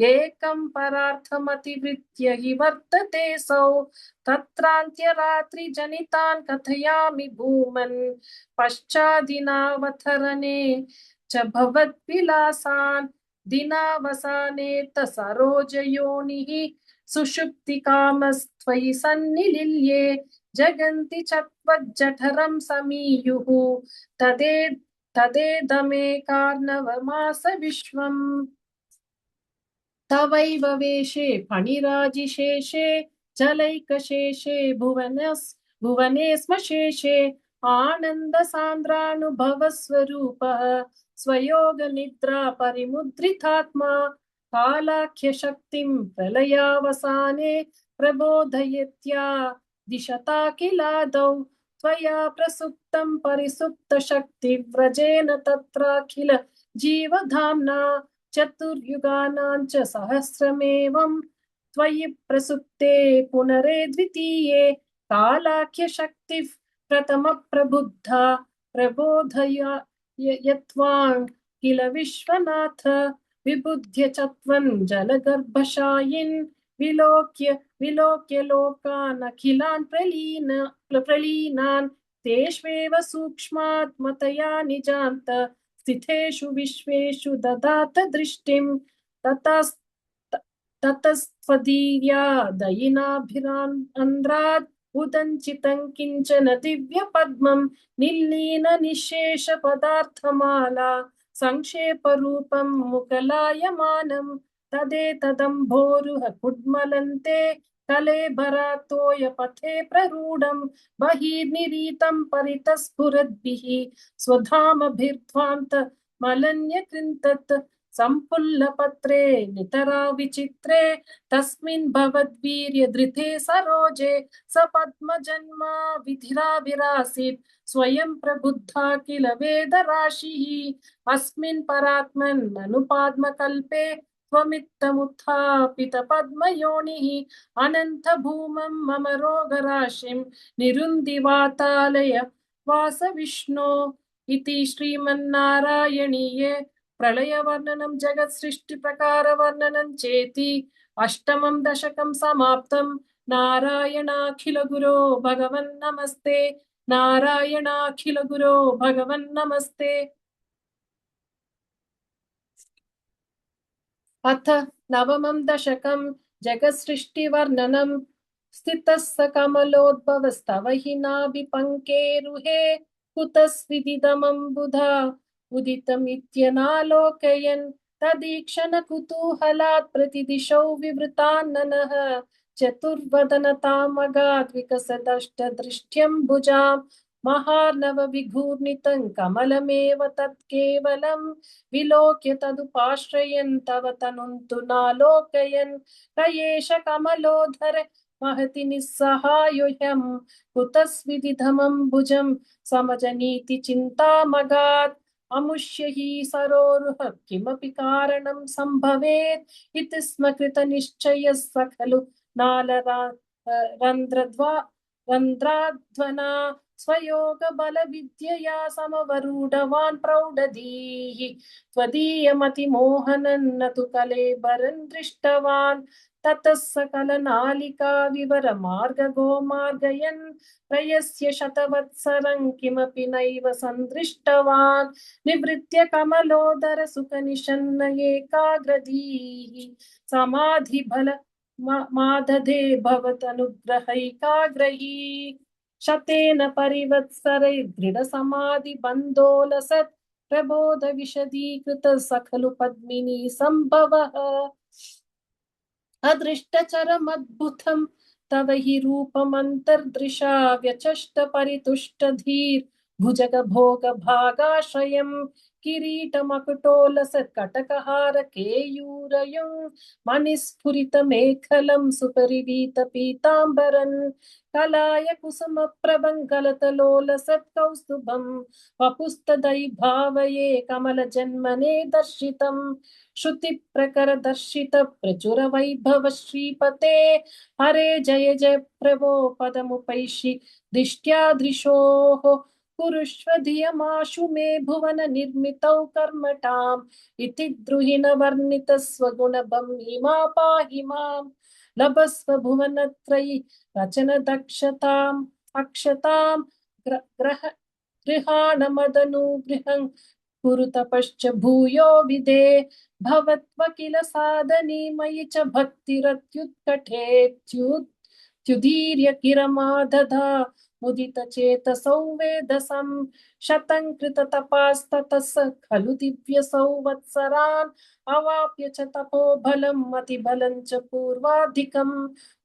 एकं परार्थमतिवृत्य हि वर्तते सौ तत्रान्त्यरात्रिजनितान् कथयामि भूमन् पश्चादिनावतरणे च भवद्विलासान् दिनावसाने सरोजयोनिः सुषुप्तिकामस्त्वयि सन्निलिल्ये जगन्ति च त्वज्जठरं समीयुः तदेदमेकार्णवमास विश्वम् तवैव वेशे फणिराजिशेषे जलैकशेषे भुवने स्म शेषे आनन्दसान्द्रानुभवस्वरूपः स्वयोगनिद्रा परिमुद्रितात्मा कालाख्यशक्तिं प्रलयावसाने प्रबोधयत्या दिशता किलादौ त्वया प्रसुप्तं परिसुप्तशक्तिव्रजेन तत्राखिल जीवधाम्ना चतुर्युगानां च सहस्रमेवं त्वयि प्रसुप्ते पुनरे द्वितीये कालाख्यशक्तिः प्रथमप्रबुद्धा प्रबोधयत्वां किल विश्वनाथ विबुध्य च त्वं जलगर्भशायिन् विलोक्य लोकान् अखिलान् प्रलीनान् तेष्वेव सूक्ष्मात्मतया निजान्त स्थितेषु विश्वेषु ददात दृष्टिं ततस्त्वदीया दयिनाभिरान्द्रात् उदञ्चितं किञ्चन दिव्यपद्मं निल्लीन निःशेष पदार्थमाला संक्षेपरूपं मुकलायमानं तदेतदम्भोरुह कुड्मलन्ते कलेबरातोयपथे प्ररूढं बहिर्निरीतं परितः स्फुरद्भिः स्वधामभिर्ध्वान्त मलन्यकृन्तत् सम्पुल्लपत्रे नितरा विचित्रे तस्मिन् भवद्वीर्यधृते सरोजे स पद्मजन्मा विधिराविरासीत् स्वयं प्रबुद्धा किल वेदराशिः अस्मिन् परात्मन् अनुपाद्मकल्पे त्वमित्थमुत्थापित पद्मयोनिः अनन्तभूमं मम रोगराशिं निरुन्धि वातालय वास विष्णो इति श्रीमन्नारायणीये प्रलयवर्णनं जगत्सृष्टिप्रकारवर्णनं चेति अष्टमं दशकं समाप्तं नारायणाखिल गुरो भगवन् नमस्ते नारायणाखिल गुरो भगवन् नमस्ते। अथ नवमं दशकं जगत्सृष्टिवर्णनं स्थितः स कमलोद्भवस्तव हि नाभिपङ्केरुहे कुतस्विदिदमम्बुधा उदितमित्यनालोकयन् तदीक्षण कुतूहलात् प्रतिदिशौ विवृतान्ननः चतुर्वदनतामगात् विकसदष्टदृष्ट्यम्बुजां महार्णवविघूर्णितं कमलमेव तत् केवलं विलोक्य तदुपाश्रयन् तव तनुन्तु नालोकयन् क एष कमलोधर महति निस्सहायोऽहं कुतस्विदिधमम्बुजं समजनीति चिन्तामगात् अमुष्य हि सरोरुह किमपि कारणं सम्भवेत् इति स्म कृतनिश्चयः स खलु रन्ध्राध्वना स्वयोगबलविद्यया समवरूढवान् प्रौढधीः त्वदीयमतिमोहनं न तु कलेबरं दृष्टवान् ततः सकलनालिका विवरमार्गगो मार्गयन् प्रयस्य शतवत्सरं किमपि नैव सन्दृष्टवान् निवृत्य कमलोदर सुखनिशन्न एकाग्रधीः समाधिबल मादधे भवतनुग्रहैकाग्रही शतेन परिवत्सरैर्दृढसमाधिबन्धोलसत् प्रबोध विशदीकृत स खलु पद्मिनी सम्भवः अदृष्टचरमद्भुतं तव हि रूपमन्तर्दृशा व्यचष्ट परितुष्टधीर् भुजगभोगभागाश्रयं किरीटमकुटोलसत्कटकहार केयूरयुं मणिस्फुरितमेखलं सुपरिवीतपीताम्बरन् कलाय कुसुमप्रभङ्कलतलोलसत्कौस्तुभं वपुस्तदैर्भावये कमलजन्मने दर्शितम् श्रुतिप्रकरदर्शित प्रचुरवैभव श्रीपते हरे जय जय प्रभो पदमुपैषि दिष्ट्यादृशोः कुरुष्व धियमाशु मे भुवन निर्मितौ कर्मटाम् इति द्रुहिण वर्णित स्वगुणभंगिमा पाहि माम् लभस्व भुवनत्रयी रचन दक्षताम् अक्षतां गृहाणमदनुगृहं कुरु तपश्च भूयो विदे भवत्व किल साधनी मयि च भक्तिरत्युत्कटेत्युदीर्य किरमादधा मुदितचेतसौ वेदसं शतं कृततपास्ततः स खलु दिव्यसंवत्सरान् अवाप्य च तपोबलं मतिबलं च पूर्वाधिकम्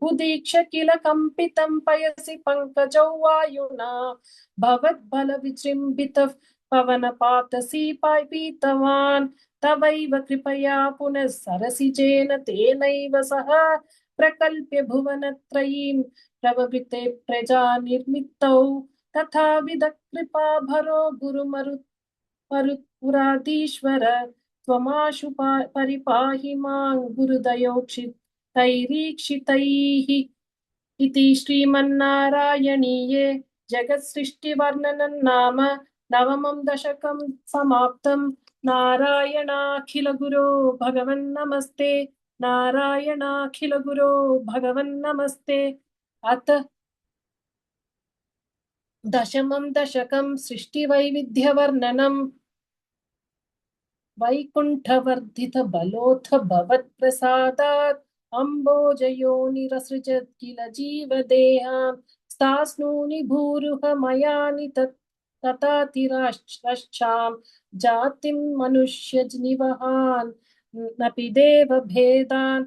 उदीक्ष्य किल कम्पितं पयसि पङ्कजौ वायुना भवद्बलविजृम्भितः पवनपातसी पीतवान् तवैव कृपया पुनः सरसिजेन तेनैव सह प्रकल्प्य भुवनत्रयीं प्रववृते प्रजा निर्मितौ तथा कृपा भरो गुरुमरुत्पुराधीश्वर त्वमाशु परिपाहि मां गुरुदयोक्षितैरीक्षितैः इति श्रीमन्नारायणीये जगत्सृष्टिवर्णनं नाम नवमं दशकं समाप्तं नारायणाखिल गुरो भगवन् नमस्ते नारायणाखिल गुरो भगवन् नमस्ते। अथ दशमं दशकं सृष्टिवैविध्यवर्णनं वैकुण्ठवर्धित बलोथ भवत्प्रसादात् अम्बोजयोनिरसृजत् किल जीवदेहां स्तास्नूनि भूरुहमयानि तथातिराश्चां जातिं मनुष्यनिवहान् नपि देवभेदान्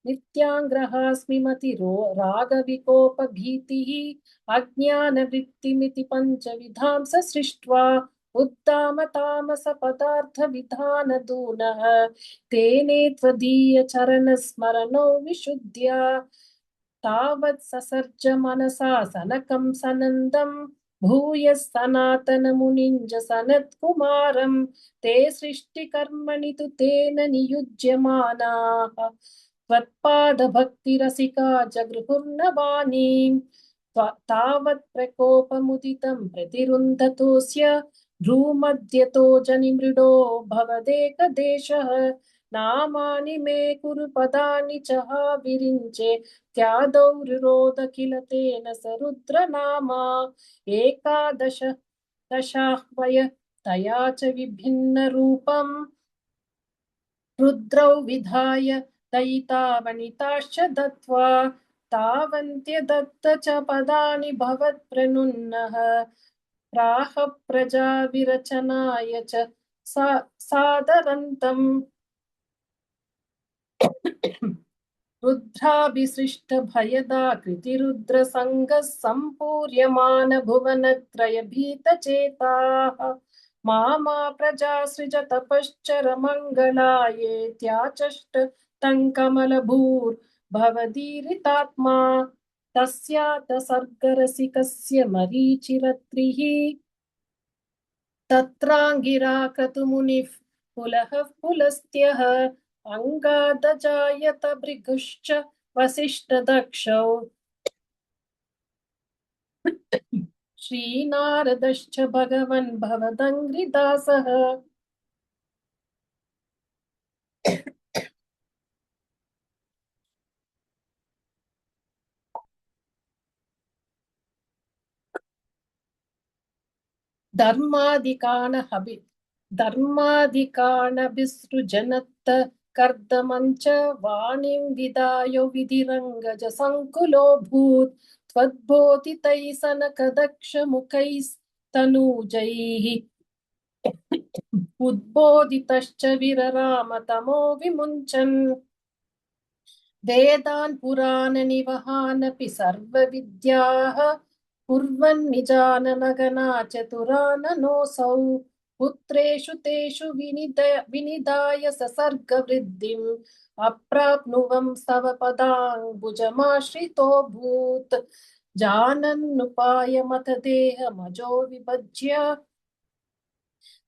नित्याङ्ग्रहास्मि मतिरो रागविकोपभीतिः अज्ञानवृत्तिमिति पञ्चविधां स सृष्ट्वा उत्ताम तामस पदार्थ विधान दूनः तेने त्वदीय चरण स्मरणो विशुद्ध्या तावत् ससर्ज मनसा सनकं सनन्दं भूय सनातन मुनिञ्ज सनत्कुमारं ते सृष्टिकर्मणि तु तेन नियुज्यमानाः त्वत्पादभक्तिरसिका जगृहुर्नवानीम् तावत् प्रकोपमुदितं प्रतिरुन्धतोऽस्य भ्रूमध्यतो जनिमृडो भवदेकदेशः नामानि मे कुरु पदानि च हा विरिञ्चे त्यादौ रुरोध किल तेन स रुद्रनामा एकादश दशाह्वय तया च विभिन्न रूपम् रुद्रौ विधाय दयिता वनिताश्च दत्त्वा तावन्त्यदत्त च पदानि भवत्प्रनुन्नः प्राह प्रजा विरचनाय च सादरन्तम् रुद्राभिसृष्ट भयदा कृतिरुद्रसङ्गः सम्पूर्यमान भुवनत्रय भीतचेताः मामा प्रजासृज तपश्चर मङ्गलायेत्याचष्ट तं कमलभूर्भवदीरितात्मा तस्यात सर्गरसिकस्य मरीचिरत्रिः तत्राङ्गिरा क्रतुमुनिः पुलः पुलस्त्यः अङ्गादजायत भृगुश्च वसिष्ठदक्षौ श्रीनारदश्च भगवन् भवदङ्घ्रिदासः धर्मादिकानभिसृजनत्त कर्दमञ्च वाणीं विदायो विधिरङ्गज सङ्कुलोऽभूत् त्वद्बोधितैः सनकदक्षमुखैस्तनूजैः उद्बोधितश्च विरराम तमो विमुञ्चन् वेदान् पुराणनिवहानपि सर्वविद्याः कुर्वन् निजाननगना चतुराननोऽसौ पुत्रेषु तेषु विनिदाय ससर्गवृद्धिम् अप्राप्नुवं स्तव पदाम्बुजमाश्रितोऽभूत् जानन्नुपायमथ देहमजो विभज्य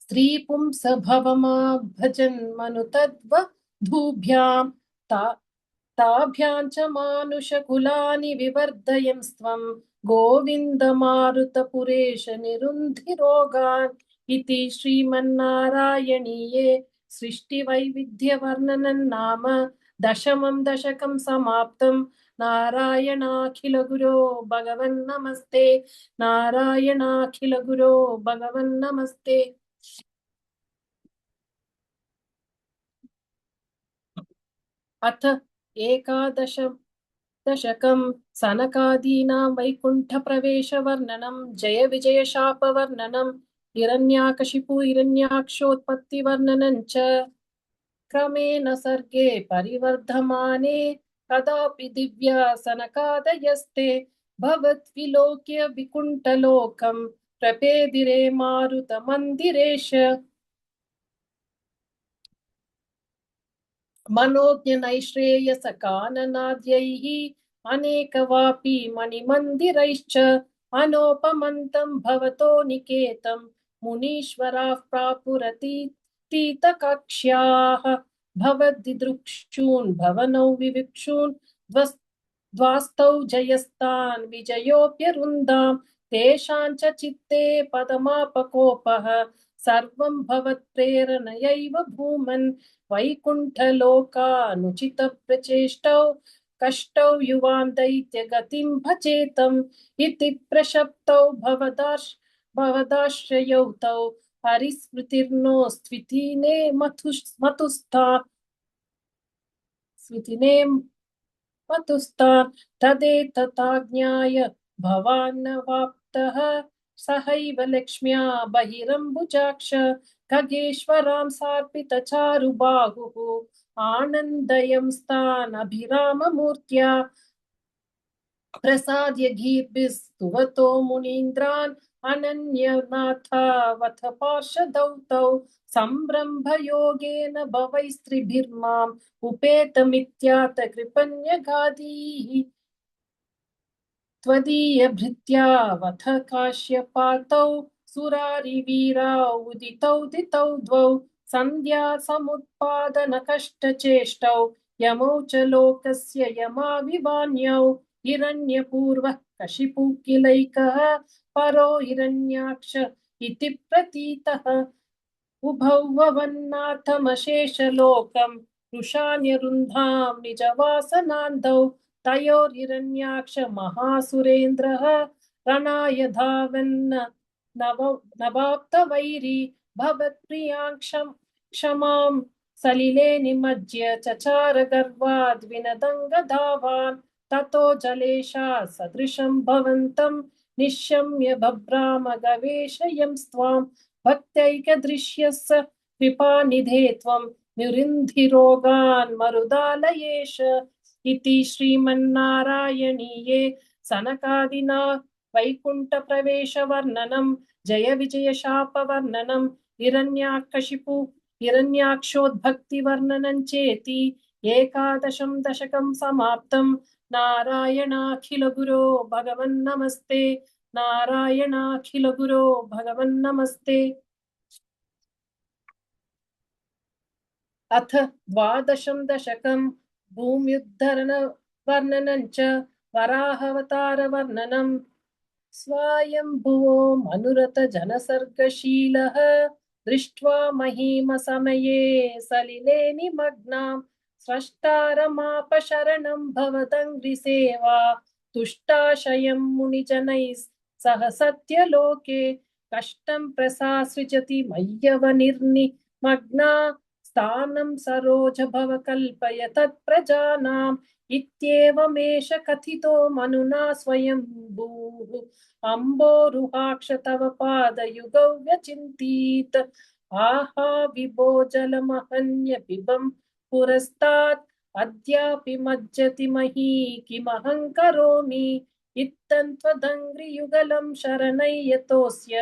स्त्रीपुंसभवमाभजन्मनु तद्वधूभ्यां ताभ्यां च मानुषकुलानि विवर्धयन्स्त्वं गोविन्दमारुतपुरेश निरुन्धिरोगान् इति श्रीमन्नारायणीये सृष्टिवैविध्यवर्णनं नाम दशमं दशकं समाप्तं नारायणाखिलगुरो भगवन्नमस्ते नारायणाखिलगुरो भगवन्नमस्ते अथ एकादश दशकं सनकादीनां वैकुण्ठप्रवेशवर्णनं जय विजयशापवर्णनं हिरण्याकशिपु हिरण्याक्षोत्पत्तिवर्णनं च क्रमेण सर्गे परिवर्धमाने कदापि दिव्या सनकादयस्ते भवद्विलोक्य विकुण्ठलोकं प्रपेदिरे मारुतमन्दिरेश मनोज्ञनैश्रेयसकाननाद्यैः अनेकवापि मणिमन्दिरैश्च अनोपमन्तं भवतो निकेतं मुनीश्वराः प्रापुरतीतकक्ष्याः भवद्दिदृक्षून् भवनौ विविक्षून् द्वास्तौ जयस्तान् विजयोऽप्यरुन्दां तेषां च चित्ते पदमापकोपः सर्वं भवत्प्रेरणयैव भूमन् वैकुण्ठलोकानुचितप्रचेष्टौ कष्टौ युवां दैत्यगतिं भजेतम् इति प्रशप्तौ भवदाश्रयौ तौ हरिस्मृतिर्नो स्वितिने मतुस्तान् तदेतताज्ञाय भवान्नवाप्तः सहैव लक्ष्म्या बहिरम्बुजाक्ष खगेश्वरां सार्पितचारुबाहुः आनन्दयंस्तान् अभिराममूर्त्या प्रसाद्य गीर्भिस्तुवतो मुनीन्द्रान् अनन्यनाथावथ पार्षदौ तौ सम्रम्भयोगेन भवैस्त्रिभिर्माम् उपेतमित्यात कृपण्यगाधीः त्वदीयभृत्यावथ काश्यपातौ सुरारिवीराौ उदितौ दितौ द्वौ सन्ध्या समुत्पादनकष्टचेष्टौ यमौ च लोकस्य यमाविवान्यौ हिरण्यपूर्वः कशिपु किलैकः परो हिरण्याक्ष इति प्रतीतः उभौ ववन्नाथमशेषलोकम् वृषान्यरुन्धां निजवासनान्धौ तयोर्हिरण्याक्ष महासुरेन्द्रः रणाय धावन्न नवाप्तवैरी भवत्प्रियाङ्क्षं क्षमां सलिले निमज्य चचार गर्वाद् विनदङ्गधावान् ततो जलेशा सदृशं भवन्तं निशम्य बभ्राम गवेशयंस्त्वां भक्त्यैकदृश्यस्य कृपानिधे त्वं निरुन्धिरोगान् मरुदालयेश इति श्रीमन्नारायणीये सनकादिना वैकुण्ठप्रवेशवर्णनं जय विजयशापवर्णनं हिरण्याकशिपु हिरण्याक्षोद्भक्तिवर्णनं चेति एकादशं दशकं समाप्तं नारायणाखिलगुरो भगवन्नमस्ते नारायणाखिलगुरो भगवन्नमस्ते। अथ द्वादशं दशकं भूम्युद्धरणवर्णनं च वराहावतारवर्णनं स्वायम्भुवो मनुरथजनसर्गशीलः दृष्ट्वा महिमसमये सलिले निमग्नां स्रष्टारमापशरणं भवदङ्घ्रिसेवा तुष्टाशयं मुनिजनैः सह सत्यलोके कष्टं प्रसासृजति मय्यवनिर्निमग्ना स्थानं सरोज भव कल्पय तत्प्रजानाम् इत्येवमेष कथितो मनुना स्वयंभूः अम्बोरुहाक्ष तव पादयुगौ व्यचिन्तीत आहा विभो जलमहन्य पिबं पुरस्तात् अद्यापि मज्जति मही किमहं करोमि इत्थं त्वदङ्घ्रियुगलं शरणैयतोऽस्य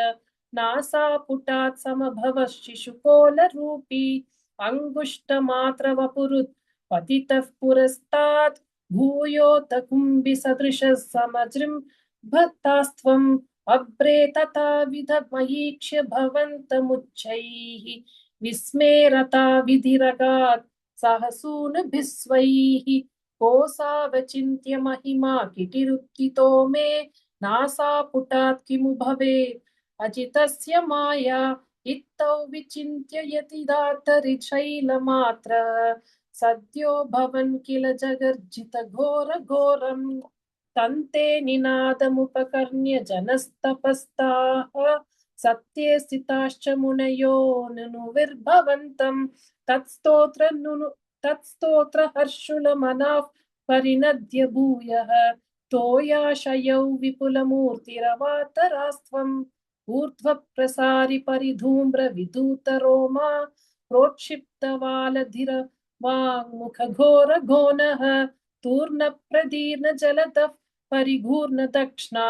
नासापुटात् समभव शिशुकोलरूपी अङ्गुष्टमात्रवपुरुत् पतितः पुरस्तात् भूयोत कुम्भिसदृशः समजृम्भतास्त्वम् अभ्रे तथा विधमहीक्ष्य भवन्तमुच्चैः विस्मेरता विधिरगात् सहसूनभिस्वैः कोऽसावचिन्त्य महिमा किटिरुत्थितो मे नासापुटात् किमु भवेत् अजितस्य माया इत्थौ विचिन्त्य यतिदातरिशैलमात्र सद्यो भवन् किल जगर्जित घोर घोरम् तन्ते निनादमुपकर्ण्य जनस्तपस्ताः सत्ये स्थिताश्च मुनयो नुनुविर्भवन्तं तत्स्तोत्र हर्षुलमनाः परिनद्य भूयः तोयाशयौ विपुलमूर्तिरवातरास्त्वम् ऊर्ध्वप्रसारि परिधूम्र विधूतरोमा प्रोक्षिप्तवालधिर वाङ्मुखघोरघोनः तूर्णप्रदीर्णजलदः परिघूर्ण दक्ष्णा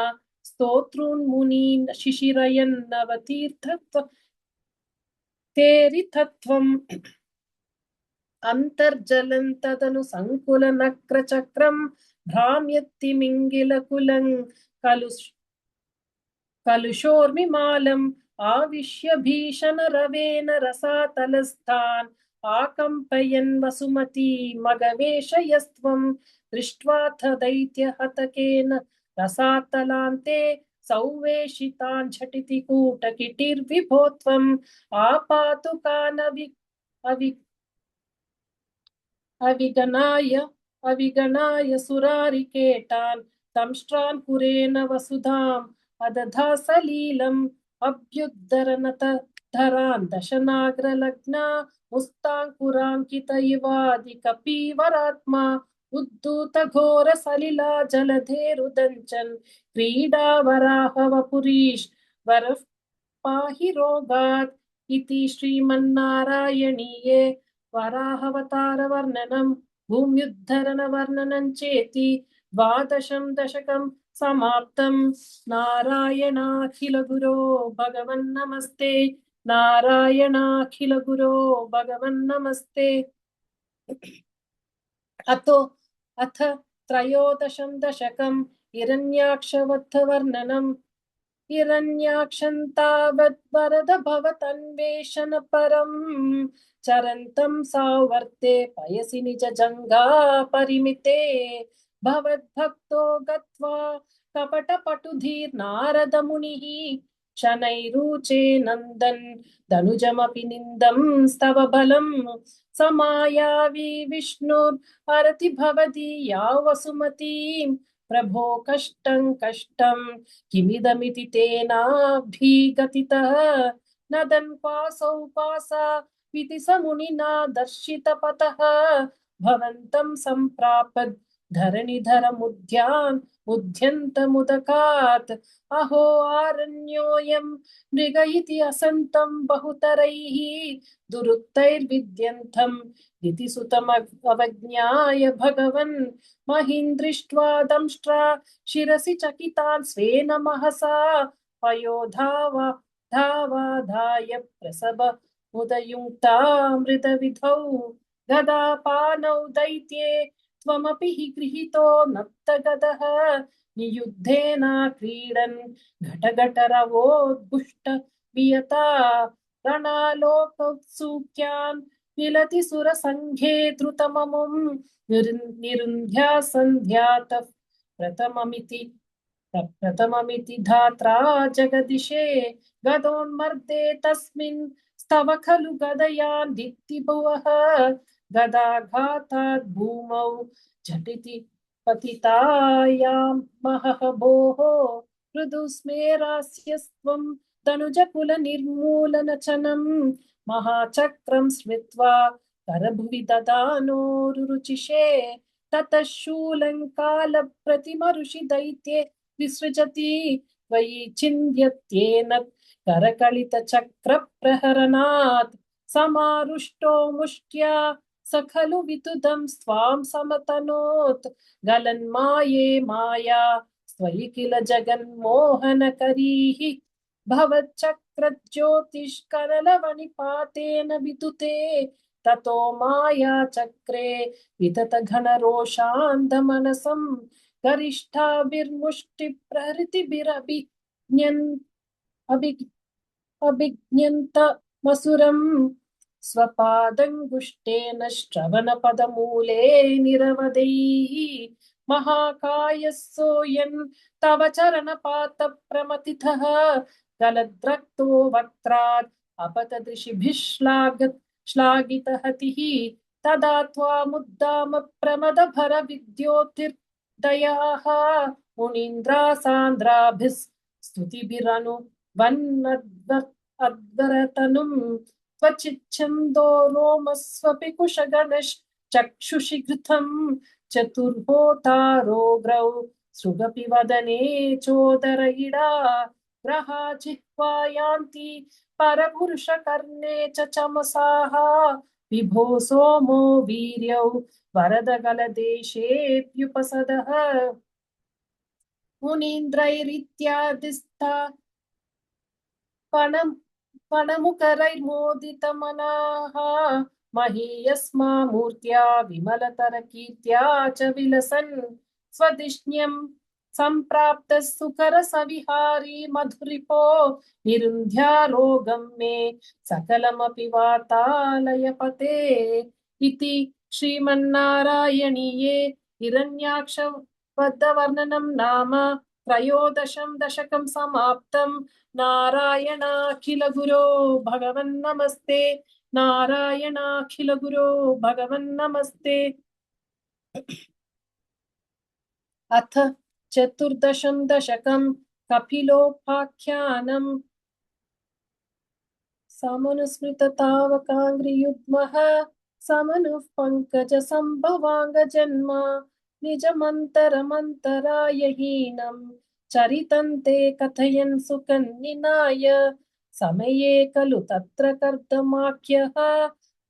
स्तोतॄन्मुनीन् शिशिरयन्नवतीर्थत्वम् अन्तर्जलं तदनु सङ्कुलनक्रचक्रं भ्राम्यत्तिमिङ्गिलकुलं कलुषोर्मिमालम् आविश्य भीषणरवेन रसातलस्थान् आकम्पयन् वसुमती मगवेशयस्त्वं दृष्ट्वाथ दैत्यहतकेन रसातलान्ते सौवेशितान् झटिति कूटकिटिर्विभो त्वम् अविगणाय सुरारिकेटान् दंष्ट्रान् पुरेण वसुधाम् अदधा सलीलम् अभ्युद्धरनत धरान् दशनाग्रलग्ना मुस्ताङ्कुराङ्कित इवादि कपीवरात्मा उद्धूत घोर सलिला जलधेरुदञ्चन् क्रीडा वराहवपुरीश वरः पाहि रोगात् इति श्रीमन्नारायणीये वराहवतारवर्णनं भूम्युद्धरणवर्णनं चेति द्वादशं दशकं समाप्तं। नारायणाखिल गुरो भगवन् नमस्ते। नारायणाखिल गुरो भगवन् नमस्ते। अथ त्रयोदशं दशकं हिरण्याक्षवत्थवर्णनम्। हिरण्याक्षं तावत् वरद भवतन्वेषण परम् चरन्तं सावर्ते पयसि निज जङ्गा परिमिते भवद्भक्तो गत्वा कपटपटुधीर्नारद मुनिः शनैरुचे नन्दन् धनुजमपि निन्दं स्तव बलं समायावी विष्णुर्हरति भवदीया वसुमतीं प्रभो कष्टं कष्टं किमिदमिति तेनाभिगतितः नदन्पासौ पासा इति स मुनिना दर्शितपतः भवन्तं सम्प्रापद् धरणिधरमुद्यान् उद्यन्तमुदकात् अहो आरण्योऽयं मृग इति असन्तं बहुतरैः दुरुक्तैर्विद्यन्तम् इति सुतमवज्ञाय भगवन् महीन्द्रिष्ट्वा दंष्ट्रा शिरसि चकितान् स्वेन महसा पयोधाय प्रसभ मुदयुक्तामृतविधौ गदापानौ दैत्ये त्वमपि हि गृहीतो नप्तगदः नियुद्धेन क्रीडन् घटघटरवोद्गुष्ट वियता रणालोकोत्सुक्यान् मिलति सुरसङ्घे द्रुतममुं निरुन्ध्या सन्ध्यातः प्रथममिति धात्रा जगदिशे गदोन्मर्दे तस्मिन् स्तव खलु गदयान् दित्तिभुवः गदाघातात् भूमौ झटिति पतितायां महः भोः मृदुस्मेरास्यस्त्वं तनुजकुलनिर्मूलनचनं महाचक्रं स्मृत्वा करभुवि ददानोरुचिषे ततः शूलङ्कालप्रतिमऋषि दैत्ये विसृजति त्वयि छिन्द्यत्येन करकलितचक्रप्रहरणात् समारुष्टो मुष्ट्या स खलु वितुदं स्वां समतनोत् गलन्माये माया त्वयि किल जगन्मोहनकरीः भवच्चक्रज्योतिष्करलवनिपातेन विदुते ततो माया चक्रे वितत घनरोषान्धमनसं गरिष्ठाभिर्मुष्टिप्रहृतिभिरभिज्ञन्त मसुरं स्वपादङ्गुष्ठेन श्रवणपदमूले निरवदैः महाकायः सोऽयन् तव चरणपातप्रमथितः गलद्रक्तो वक्त्रात् अपतदृशिभिः श्लाघितहतिः तदा त्वामुद्दाम प्रमदभर विद्योतिर्दयाः मुनीन्द्रासान्द्राभिः स्तुतिभिरनु वन्नद्वरतनुं त्वचिच्छन्दो रोमस्वपि कुशगणश्चक्षुषि घृतं चतुर्होतारोग्रौ सृगपि वदने चोदर इडा ग्रहा जिह्वायान्ति परपुरुषकर्णे च चमसाः विभो सोमो वीर्यौ वरदगलदेशेऽप्युपसदः मुनीन्द्रैरित्यादिस्था पणमुकरैर्मोदितमनाः महीयस्मा मूर्त्या विमलतरकीर्त्या च विलसन् स्वदिष्ण्यं सम्प्राप्तः सुकरसविहारी मधुरिपो निरुन्ध्यारोगं मे सकलमपि वातालयपते इति श्रीमन्नारायणीये हिरण्याक्षवद्धवर्णनं नाम त्रयोदशं दशकं समाप्तं। नारायणाखिल गुरो भगवन् नमस्ते। नारायणाखिल गुरो भगवन् नमस्ते। अथ चतुर्दशं दशकं कपिलोपाख्यानम्। समनुस्मृततावकाङ्घ्रियुग्मः समनुः पङ्कजसम्भवाङ्गजन्म निजमन्तरमन्तरायहीनं चरितं ते कथयन् सुकन्निनाय समये खलु तत्र कर्दमाख्यः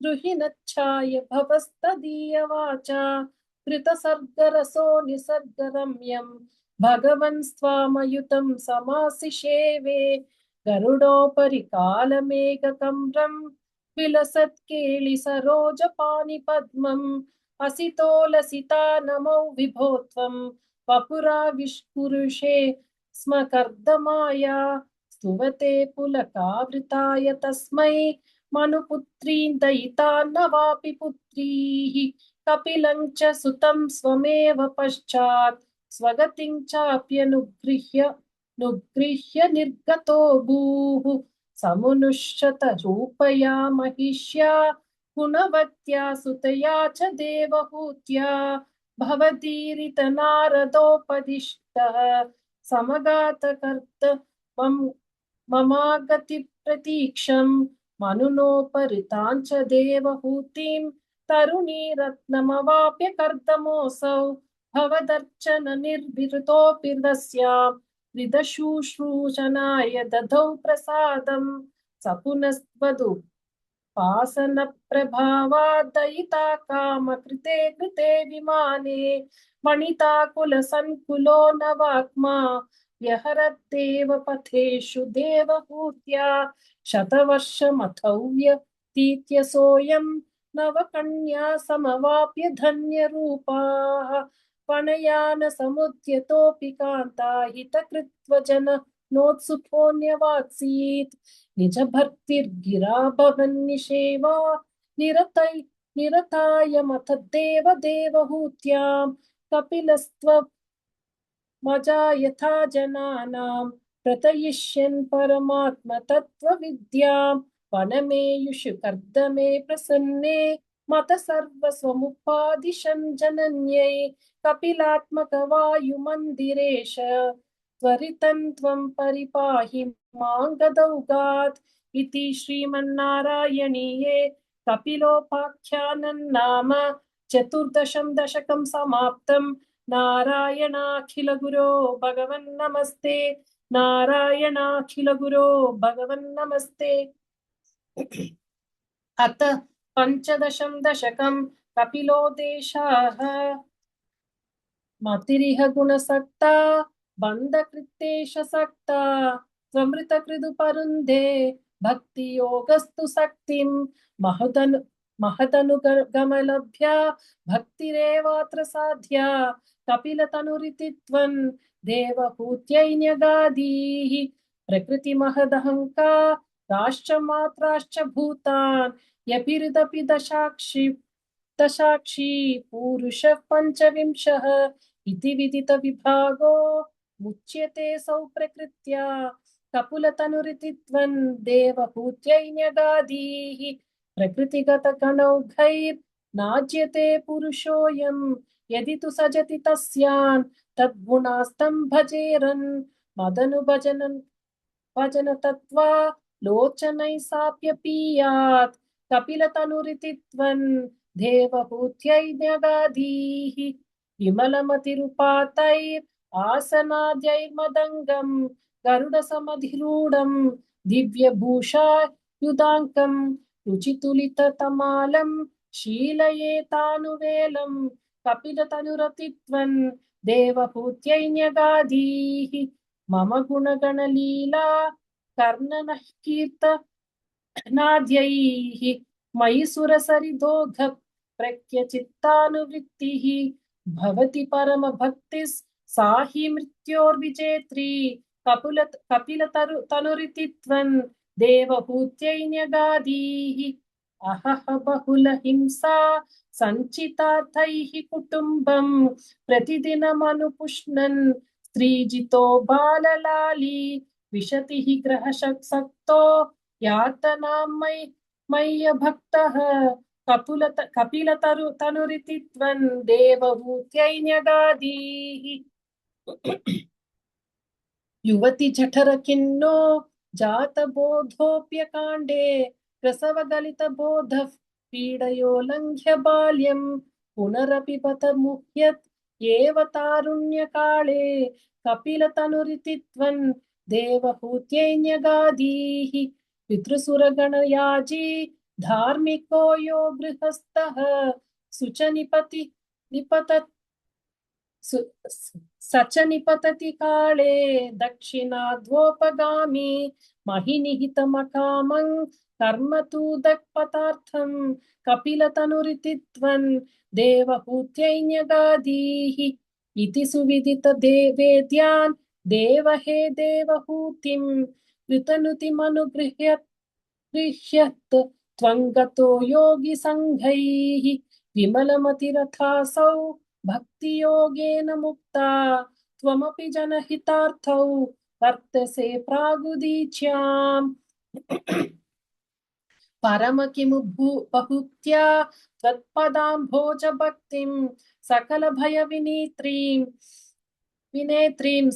गृहिणच्छाय भवस्तदीयवाचा कृतसर्गरसो निसर्गरम्यं भगवन् स्वामयुतं समासिषेवे गरुडोपरि कालमेघकम्रं विलसत्केळि सरोजपाणिपद्मम् असितो लसिता नमो विभो त्वं वपुराविष्पुरुषे स्म कर्दमाया स्तुवते पुलकावृताय तस्मै मनुपुत्रीं दयिता न वापि पुत्रीः कपिलं च सुतं स्वमेव पश्चात् स्वगतिं चाप्यनुगृह्य निर्गतो भूः समुनुष्यत रूपया महिष्या गुणवत्या सुतया च देवहूत्या भवदीरित नारदोपदिष्टः समगातकर्त ममागति प्रतीक्षं मनुनोपरितां च देवहूतिं तरुणी रत्नमवाप्य कर्दमोऽसौ भवदर्चन निर्भितोऽपि तस्यां हृदशुश्रूषणाय दधौ प्रसादं स पुनस्त्वदु पासनप्रभावादयिता कामकृते कृते विमाने मणिताकुलसङ्कुलो न वाक्मा व्यहरद्देव पथेषु देवहूत्या शतवर्षमथौ व्यतीत्य सोऽयं नवकन्या समवाप्य धन्यरूपाः पणयान समुद्यतोऽपि कान्ता हितकृत्वजन नोत्सुकोऽन्यवात्सीत् निज भर्तिर्गिरा भवन्निषेवा निरताय मथ देव देवहूत्यां कपिलस्त्व मजा यथा जनानां प्रतयिष्यन् परमात्म तत्त्वविद्यां वनमेयुषु कर्दमे प्रसन्ने मत सर्वस्वमुपादिशन् जनन्यै कपिलात्मकवायुमन्दिरेश त्वरितं त्वं परिपाहि मां गदौगात् इति श्रीमन्नारायणीये कपिलोपाख्यानं नाम चतुर्दशं दशकं समाप्तम् नारायणाखिल गुरो भगवन् नमस्ते नारायणाखिल गुरो भगवन् नमस्ते अथ पञ्चदशं दशकं कपिलो देशाः मतिरिह गुणसक्ता बन्धकृत्तेश सक्ता त्वमृतकृदुपरुन्धे भक्तियोगस्तु शक्तिं महदनुगमलभ्या भक्तिरेवात्र साध्या कपिलतनुरिति त्वं देवहूत्यै न्यगादीः प्रकृतिमहदहङ्काराश्च मात्राश्च भूतान् यभिर्दपि दशाक्षी पुरुषः पञ्चविंशः इति विदित विभागो मुच्यते सौ प्रकृत्या कपुलतनुरिति त्वं देवहूत्यै न्यगादीः प्रकृतिगतगणौघैर्नाज्यते पुरुषोऽयं यदि तु सजति तस्यान् तद्गुणास्तं भजेरन् भजन तत्त्वा लोचनैः साप्यपीयात् कपिलतनुरिति त्वं देवहूत्यै न्यगादीः विमलमतिरुपातैरासनाद्यैर्मदङ्गं गरुडसमधिरूढं दिव्यभूषायुधाङ्कं रुचितुलिततमालं शीलयेतानुवेलं कपिलतनुरति त्वं देवहूत्यै न्यगादीः मम गुणगणलीला कर्णनः कीर्तनाद्यैः मयि सुरसरिदोघ प्रज्ञचित्तानुवृत्तिः भवति परमभक्तिः सा हि मृत्योर्विजेत्री कपिलतनुरिति त्वं देवहूत्यै न्यगादीः अहह बहुलहिंसा सञ्चितार्थैः कुटुम्बं प्रतिदिनमनुपुष्णन् स्त्रीजितो बाललाली विशतिः ग्रहशक्तो यातनां मय्य भक्तः कपिलतनुरिति त्वं देवहूत्यै न्यगादीः युवति जठर किन्नो जातबोधोऽप्यकाण्डे प्रसवगलितबोधः पीडयोल्लङ्घ्य बाल्यं पुनरपि बत मुह्यत् एव तारुण्यकाले कपिलतनुरिति त्वं देवहूत्यै न्यगादीः पितृसुरगणयाजी धार्मिको यो गृहस्थः सुच निपतत् स च निपतति काले दक्षिणाध्वोपगामी महिनिहितमकामं कर्म तु दक्पतार्थं कपिलतनुरितित्वन् देवहूत्यैन्यगादीः इति सुविदित वेद्यान् देवहे देवहूतिं कृतनुतिमनुगृह्यत् गृह्यत् त्वङ्गतो योगिसङ्घैः विमलमतिरथासौ भक्तियोगेन मुक्ता त्वमपि जनहितार्थौ वर्तसे प्रागुदीच्याम् परम किमु बहुत्या त्वत्पदाम्भोज भक्तिं सकल भय विनेत्रीं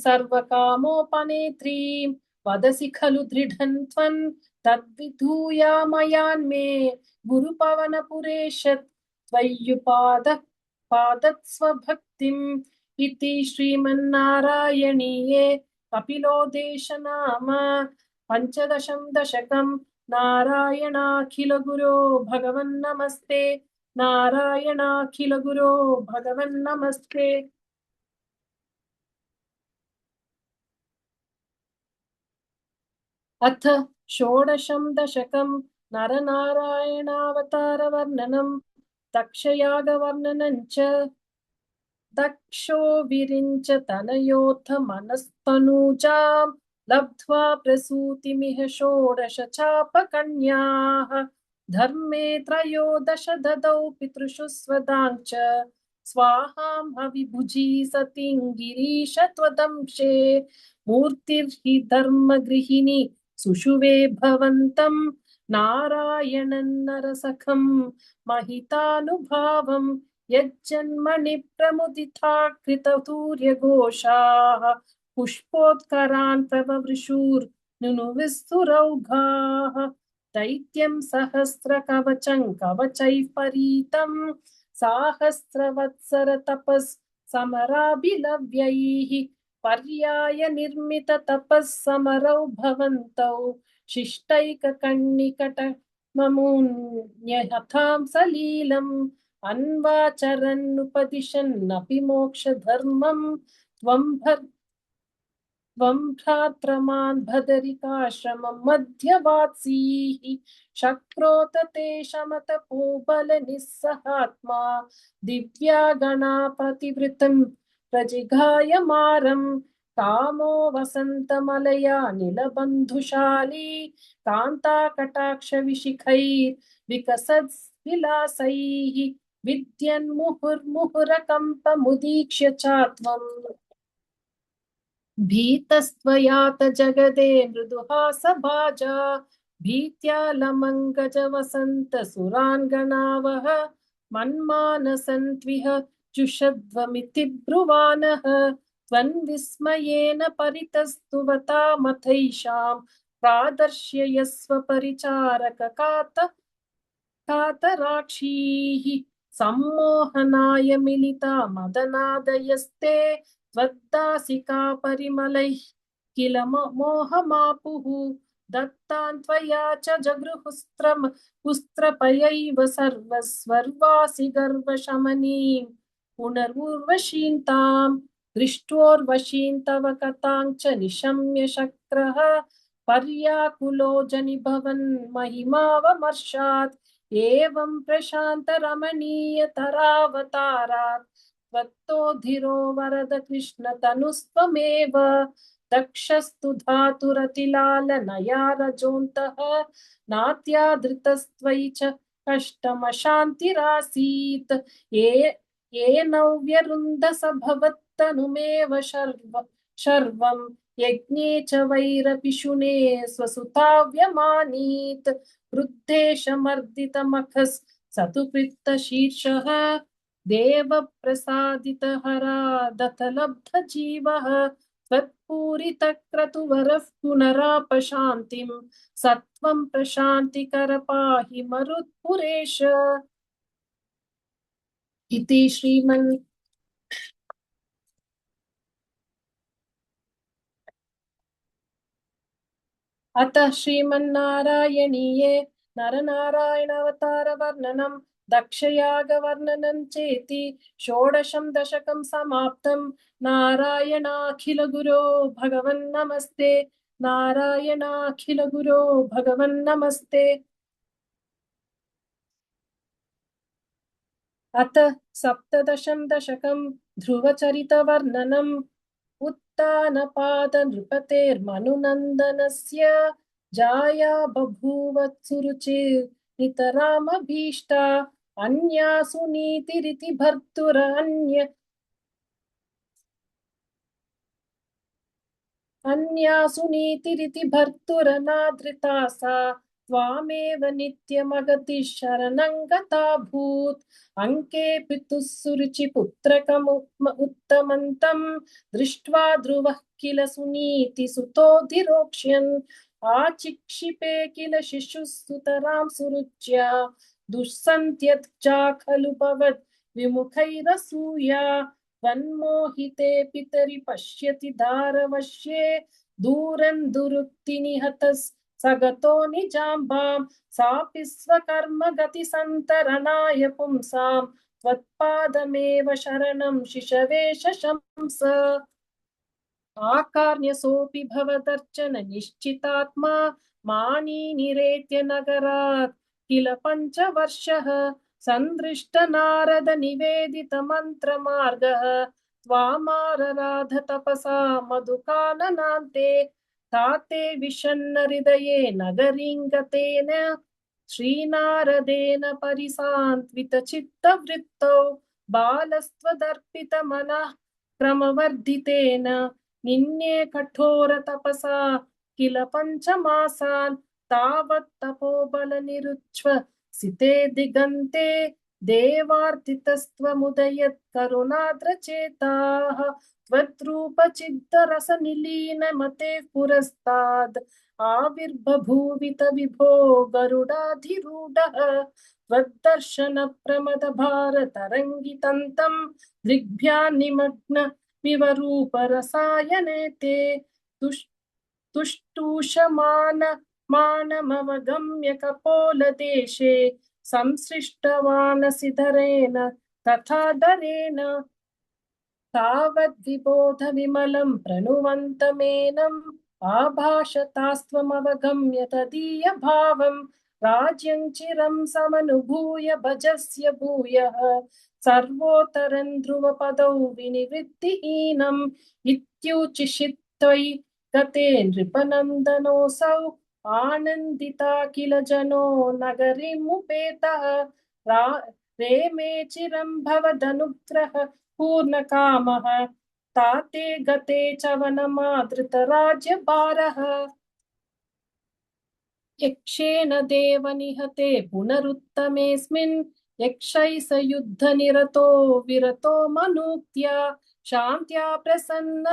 सर्वकामोपनेत्रीं वदसि खलु दृढं त्वं तद्विधूयामयान्मे गुरुपवनपुरेश त्वय्युपादत्स्वभक्तिम् इति श्रीमन्नारायणीये कपिलोदेशनाम पञ्चदशं दशकम् नारायणाखिल गुरो भगवन्नमस्ते नारायणाखिल गुरो भगवन्नमस्ते। अथ षोडशं दशकं नरनारायणावतारवर्णनं दक्षयागवर्णनं च दक्षो विरिञ्च तनयोऽथ मनस्तनूजां लब्ध्वा प्रसूतिमिह षोडश चापकन्याः धर्मे त्रयोदश ददौ पितृषु स्वदाञ्च स्वाहां हविभुजि सतीं गिरीश त्वदंशे मूर्तिर्हि धर्मगृहिणी सुषुवे भवन्तं नारायणं नरसखं महितानुभावम् यज्जन्मनि प्रमुदिता कृततूर्यघोषाः पुष्पोत्करान् प्रववृषुर्नुनुविस्तुरौघाः दैत्यं सहस्रकवचं कवचैः परीतं साहस्रवत्सर तपस् समराभिलव्यैः पर्याय निर्मित तपस् समरौ भवन्तौ शिष्टैककण्णिकट ममुन्यहतां सलीलम् अन्वाचरन्नुपदिशन्नपि मोक्षधर्मं त्वं भ्रात्रमान् भदरिकाश्रमं मध्यवात्सीः शक्रोत ते शमतपोबलनिस्सहात्मा दिव्या गणापतिवृतं प्रजिघायमारं कामो वसन्तमलया नीलबन्धुशाली कान्ताकटाक्षविशिखैर्विकसद्विलासैः विद्यन्मुहुर्मुहुरकम्पमुदीक्ष्य चात्वम् भीतस्त्वयात जगदे मृदुहासभाजा भीत्या लमङ्गज वसन्त सुरान् गणावः मन्मानसन्त्विह जुषध्वमिति ब्रुवानः त्वन्विस्मयेन परितस्तुवतामथैषां प्रादर्शयस्व परिचारक कातराक्षीः सम्मोहनाय मिलिता मदनादयस्ते त्वद्दासिका परिमलैः किल मोहमापुः दत्तान् त्वया च जगृहुस्त्रपयैव सर्वस्वर्वासि गर्वशमनीं पुनर्उर्वशीं तां दृष्टोर्वशीं तव कथां च निशम्य शक्रः पर्याकुलो जनिभवन् महिमावमर्शात् एवं प्रशान्तरमणीयतरावतारात् त्वत्तोधिरो वरद कृष्णतनुस्त्वमेव दक्षस्तु धातुरतिलालनया रजोऽन्तः नात्यादृतस्त्वयि च कष्टमशान्तिरासीत् येनव्यरुन्धस भवत्तनुमेव शर्वम् यज्ञे च वैरपिशुने स्वसुताव्यमानीत् वृद्धेशमर्दितमखस् सतुकृत्तशीर्षः देवप्रसादितहरादथलब्धजीवः त्वत्पूरितक्रतुवरः पुनरापशान्तिं सत्वं प्रशान्तिकर पाहि मरुत्पुरेश इति श्रीमन् अतः श्रीमन्नारायणीये नरनारायणावतारवर्णनं दक्षयागवर्णनं चेति षोडशं दशकं समाप्तं। नारायणाखिलगुरो भगवन्नमस्ते। नारायणाखिलगुरो भगवन्नमस्ते। अथ सप्तदशं दशकं ध्रुवचरितवर्णनम्। उत्तानपादनृपतेर्मनुनन्दनस्य जाया बभूव सुरुचिर्नितरामभीष्टा। अन्यासु नीतिरिति भर्तुरनादृता सा। त्वामेव नित्यमगतिः शरणं गता भूत्। अङ्के पितुः सुरुचिपुत्रकमुत्तमन्तं दृष्ट्वा ध्रुवः किल सुनीतिसुतोऽधिरोक्ष्यन्। आचिक्षिपे किल शिशुः सुतरां सुरुच्या। दुःसन्त्यजा खलु भवद् विमुखैरसूया। वन्मोहिते पितरि पश्यति दारवश्ये। दूरं दुरुक्तिनिहतः स गतो निजाम्बां। सापि स्वकर्म गतिसन्तरणाय पुंसां। त्वत्पादमेव शरणं शिशवे शशंस। आकार्ण्यसोऽपि भवदर्चन निश्चितात्मा। मानीनिरेत्य नगरात् किल पञ्चवर्षः। सन्दृष्ट नारद निवेदित मन्त्रमार्गः। त्वामारराध तपसा मधुकाननान्ते। ताते विषण्ण हृदये नगरीं गतेन। श्रीनारदेन परिसान्त्वित चित्तवृत्तौ। बालस्त्वदर्पितमनः क्रमवर्धितेन। निन्ये कठोर तपसा किल पञ्चमासान्। तावत् तपोबलनिरुच्छ सिते दिगन्ते। देवार्तितस्त्वमुदयत् करुणाद्रचेताः। त्वद्रूपचिद्दरसनिलीनमतेः पुरस्ताद्। आविर्बभूवित विभो गरुडाधिरूढः। त्वद्दर्शनप्रमदभारतरङ्गितन्तं दृग्भ्यां निमग्नमिवरूपरसायने ते। तुष्टूषमानमवगम्य कपोलदेशे। संसृष्टवानसि धरेण तथा दरेण। तावद्विबोध विमलं प्रणुवन्तमेनम्। आभाषतास्त्वमवगम्य तदीयभावं। राज्यं चिरं समनुभूय भजस्य भूयः। सर्वोत्तरं ध्रुवपदौ विनिवृत्तिहीनम्। इत्युचिषित्त्वयि गते नृपनन्दनोऽसौ। आनन्दिता किल जनो नगरीमुपेतः। रेमे चिरं भवदनुग्रह पूर्णकामः। ताते गते च वनमादृतराज्यभारः। यक्षेण देवनिहते पुनरुत्तमेऽस्मिन्। यक्षैः स युद्धनिरतो विरतो मनुक्त्या। शान्त्या प्रसन्न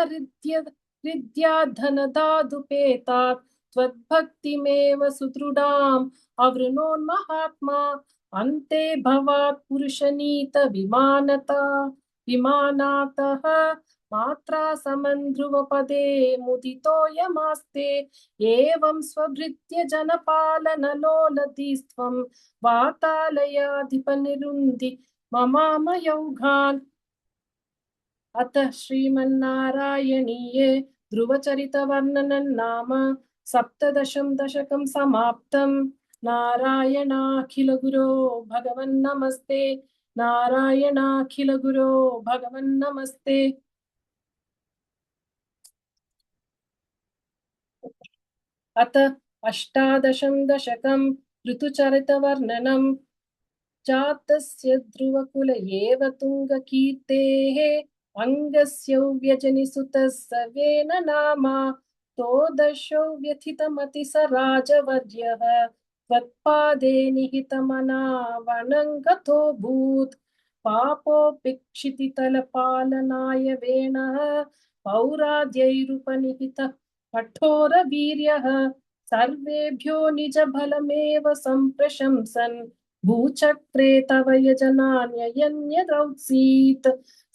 हृद्या धनदादुपेतात्। त्वद्भक्तिमेव सुदृढाम् अवृणोन्महात्मा। अन्ते भवात् पुरुषनीत विमानातः। मात्रा समन्ध्रुवपदे मुदितोऽयमास्ते। एवं स्वभृत्य जनपालनलोलधिस्त्वं। वातालयाधिपनिरुन्धि ममामयौघान्। अतः श्रीमन्नारायणीये ध्रुवचरितवर्णनं नाम सप्तदशं दशकं समाप्तं। नारायणाखिलगुरो भगवन्नमस्ते। नारायणाखिलगुरो भगवन्नमस्ते। अथ अष्टादशं दशकं ऋतुचरितवर्णनं। जातस्य ध्रुवकुल एव तुङ्गकीर्तेः। अङ्गस्य व्यजनिसुतः सवेन नामा। तोदशो व्यथितमति स राजवर्यः। त्वत्पादे निहितमना वनङ्गतोऽभूत्। पापोऽपिक्षितितलपालनाय वेणः। पौराद्यैरुपनिहितः कठोरवीर्यः। सर्वेभ्यो निजबलमेव सम्प्रशंसन्। भूचक्रे तव यजनान्ययन्यद्रौत्सीत्।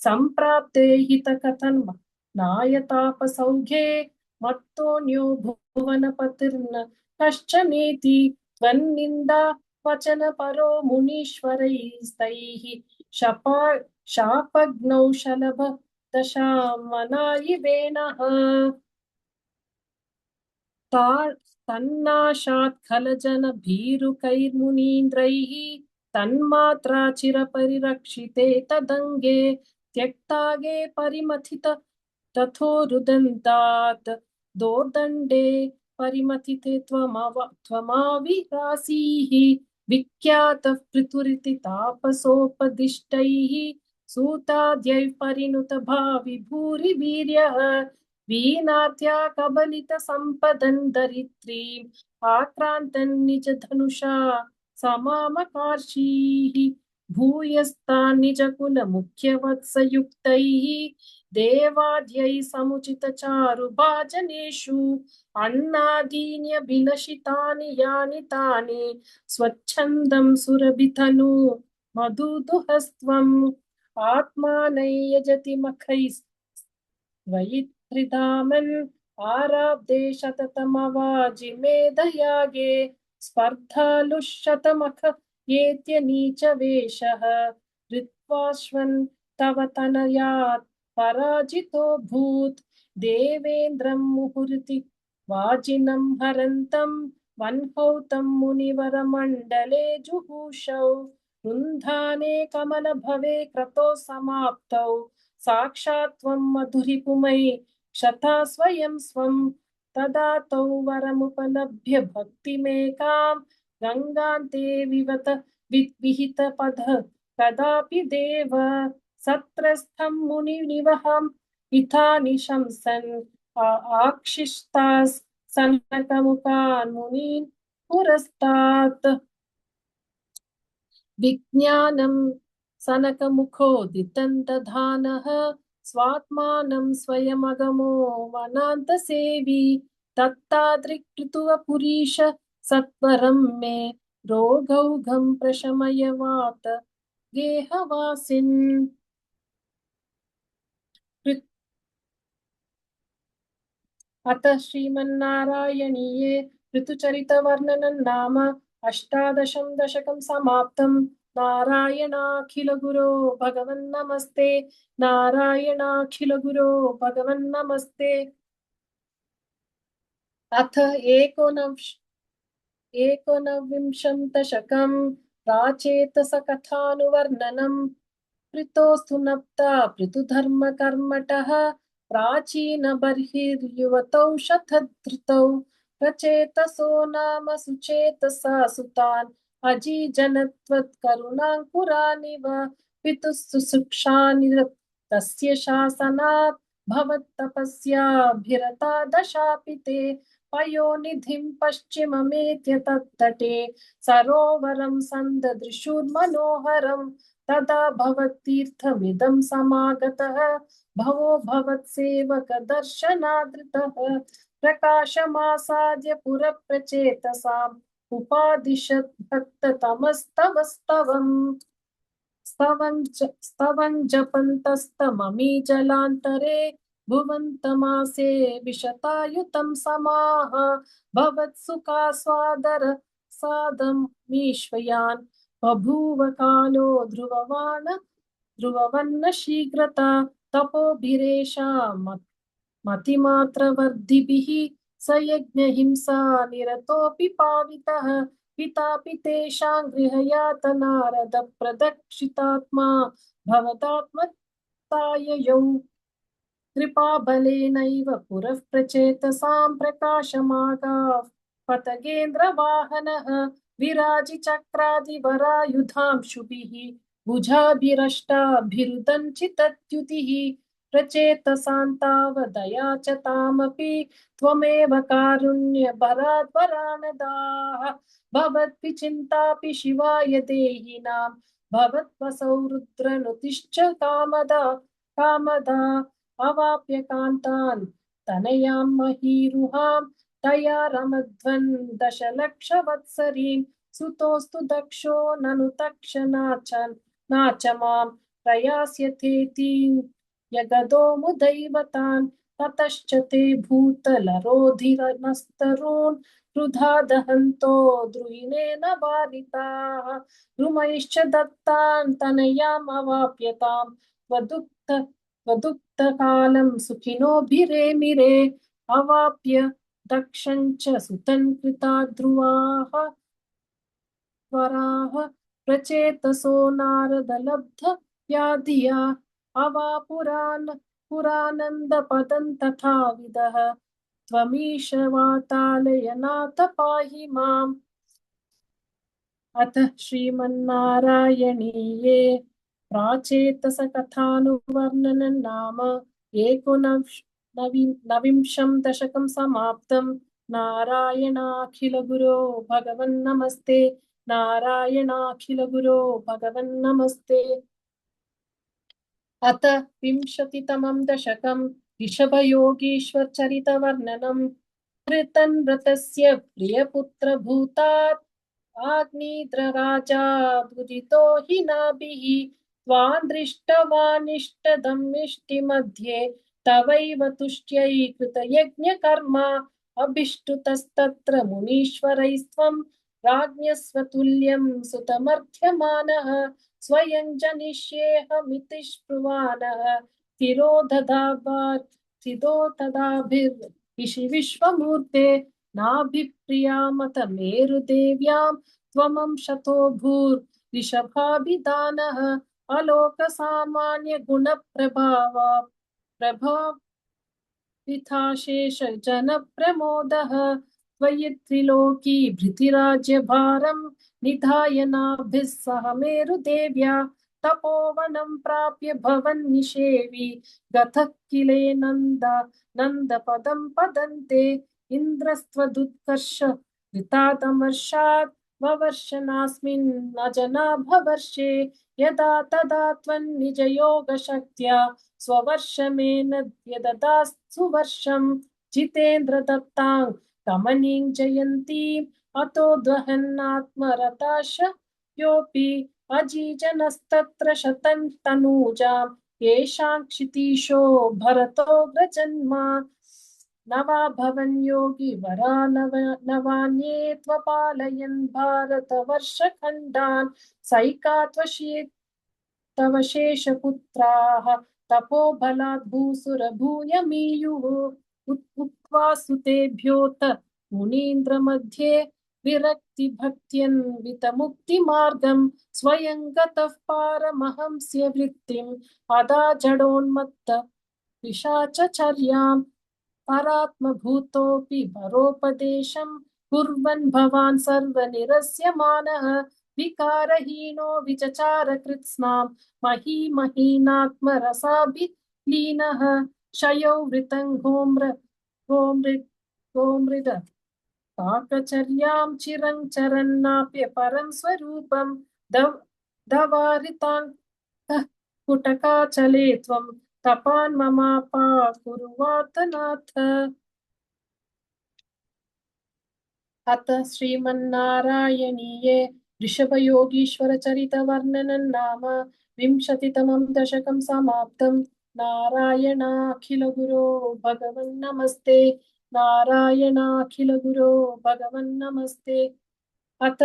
सम्प्राप्ते हितकथन नायतापसौघे। मत्तोऽन्यो भुवनपतिर्न कश्चनेति। त्वन्निन्दा वचन परो मुनीश्वरैस्तैः शापग्नौ शलभ दशामनायिवेनः तन्नाशात् खलजनभीरुकैर्मुनीन्द्रैः तन्मात्रा चिरपरिरक्षिते तदङ्गे त्यक्तागे परिमथित तथोरुदन्तात् दोर्दण्डे परिमथिते त्वमाविरासीः विख्यातः पृथुरिति तापसोपदिष्टैः सूताद्यैः परिणुत भावि भूरि वीर्यः वीणात्या कबलित सम्पदन् दरित्रीम् आक्रान्तन् निज धनुषा समामकार्षीः भूयस्तान् निज कुल मुख्यवत्सयुक्तैः देवाद्यै समुचित चारु भाजनेषु अन्नादीन्यभिलषितानि यानि तानि स्वच्छन्दं सुरभितनु मधुदुहस्त्वम् आत्मानै यजति मखैस्त्वयि आराब्धे शततमवाजिमेधयागे स्पर्धालुशतमख येत्य नीच वेशः ऋत्वाश्वन् तव तनयात् पराजितो भूत् देवेन्द्रं मुहुरिति वाजिनं हरन्तं वह्नौतं मुनिवरमण्डले जुहूषौ रुन्धाने कमलभवे क्रतो समाप्तौ साक्षात् त्वं मधुरिपुमयि क्षता स्वयं स्वं तदा तौ वरमुपलभ्य भक्तिमेकां गङ्गान्ते विवत विहितपद कदापि देव सत्रस्थं मुनिनिवहम् इथा निशंसन् आक्षिष्टास् सनकमुखान् मुनीन् पुरस्तात् विज्ञानं सनकमुखोदितं दधानः स्वात्मानं स्वयमगमो वनान्तसेवी तत्तादृक्कृतुवपुरीश सत्वरं मे रोगौघं प्रशमय वात गेहवासिन् अतः श्रीमन्नारायणीये ऋतुचरितवर्णनं नाम अष्टादशं दशकं समाप्तं नारायणाखिलगुरो भगवन्नमस्ते नारायणाखिलगुरो भगवन्नमस्ते अथ एकोनविंशं दशकं प्राचेतसकथानुवर्णनं पृतोस्तु नप्ता पृथुधर्मकर्मटः प्राचीनबर्हिर्युवतौ शतधृतौ प्रचेतसो नाम सुचेतसा सुतान् अजीजनत्वत्करुणाङ्कुरानिव पितुः सुशिक्षानि तस्य शासनात् भवत्तपस्याभिरता दशापि ते पयोनिधिं पश्चिममेत्य तत्तटे सरोवरं सन्ददृशुर्मनोहरम् तदा भवतीर्थमिदं समागतः भवो भवत्सेवकदर्शनादृतः प्रकाशमासाद्य पुरप्रचेतसाम् उपादिशत् भक्ततमस्तवस्तवम् स्तवं जपन्तस्तममी जलान्तरे भुवन्तमासे विशतायुतं समाः भवत्सुखास्वादर सादमीश्वयान् बभूव कालो ध्रुववन्न शीघ्रता तपोभिरेषा मतिमात्रवर्धिभिः स यज्ञहिंसा निरतोऽपि पावितः पितापि तेषां गृहयातनारद प्रदक्षितात्मा भवदात्मताययौ कृपाबलेनैव पुरः प्रचेतसां प्रकाशमागाः पतगेन्द्रवाहनः विराजिचक्रादिवरायुधांशुभिः भुजाभिरष्टाभिरुदञ्चितद्युतिः प्रचेतसान्तावदया च तामपि त्वमेव कारुण्यभराद्वरानदाः भवद्विचिन्तापि शिवाय देहिनां भवद्वसौ रुद्रनुतिश्च कामदा अवाप्य कान्तान् तनयां महीरुहां तया रमध्वन् दशलक्षवत्सरीं सुतोस्तु दक्षो ननु नाच मां प्रयास्यतेति यगदो मुदैवतान् ततश्च ते भूतलरोधिरनस्तरून् वृथा दहन्तो द्रुहिणेन वारिताः रुमैश्च दत्तान् तनयाम् अवाप्यताम् त्वदुक्तकालं सुखिनोभिरेमिरे अवाप्य दक्षं च सुतं कृता ध्रुवाः वराः प्रचेतसो नारदलब्ध व्याधिया पुरानन्दपदं तथा विदः त्वमीश वातालयनाथ पाहि माम्। अतः श्रीमन्नारायणीये प्राचेतसकथानुवर्णनं नाम एकोनविंशं दशकं समाप्तं। नारायणाखिलगुरो भगवन्नमस्ते। नारायणाखिलगुरो भगवन्नमस्ते। अथ विंशतितमं दशकं ऋषभयोगीश्वरचरितवर्णनं कृतन्व्रतस्य प्रियपुत्रभूतात् आग्निद्रराजा बुदितो हि नाभिः त्वां दृष्टवानिष्टदम्मिष्टिमध्ये तवैव तुष्ट्यै कृतयज्ञकर्म अभिष्टुतस्तत्र मुनीश्वरैस्त्वं राज्ञस्वतुल्यं सुतमर्थ्यमानः स्वयं जनिष्येऽहमिति स्पृवानः स्थिरो तदाभिर्षि विश्वमूर्ते नाभिप्रियामत मेरुदेव्यां त्वमं शतो भूर्ऋषभाभिधानः प्रभाविताशेष जनप्रमोदः त्वयि त्रिलोकी भृतिराज्यभारं निधाय नाभिः सह मेरुदेव्या तपोवनं प्राप्य भवन्निषेवि गतः किले नन्दपदं पदन्ते इन्द्रस्त्वदुत्कर्ष कृतातमर्षात् ववर्षनास्मिन् न जनाभवर्षे यदा तदा त्वन्निजयोगशक्त्या स्ववर्षमेन यददास्तु वर्षं जितेन्द्रदत्तां कमनीं जयन्तीम् अतो द्वहन्नात्मरताश योऽपि अजीजनस्तत्र शतं तनूजां येषां क्षितीशो भरतोऽग्रजन्मा नवा भवन् योगी वरा नवान्ये त्वपालयन् भारतवर्षखण्डान् सैका तव शेषपुत्राः तपोबलात् भूसुरभूयमीयुः उक्त्वा सुतेभ्योऽथ मुनीन्द्रमध्ये विरक्तिभक्त्यन्वितमुक्तिमार्गं स्वयं गतः पारमहंस्य वृत्तिम् अदा जडोन्मत्त पिशाचचर्याम् परात्मभूतोऽपि परोपदेशं कुर्वन् भवान् सर्वनिरस्यमानः विकारहीनो विचचार कृत्स्नां महीमहीनात्मरसाभिलीनः क्षयो वृतं गोमृद काकचर्यां चिरं चरन्नाप्य परं स्वरूपं दवारिताङ्कः कुटकाचले त्वं तपान् ममापाकुरुवात नाथ। अथ श्रीमन्नारायणीये ऋषभयोगीश्वरचरितवर्णनं नाम विंशतितमं दशकं समाप्तं। नारायणाखिलगुरो भगवन्नमस्ते। नारायणाखिलगुरो भगवन्नमस्ते। अथ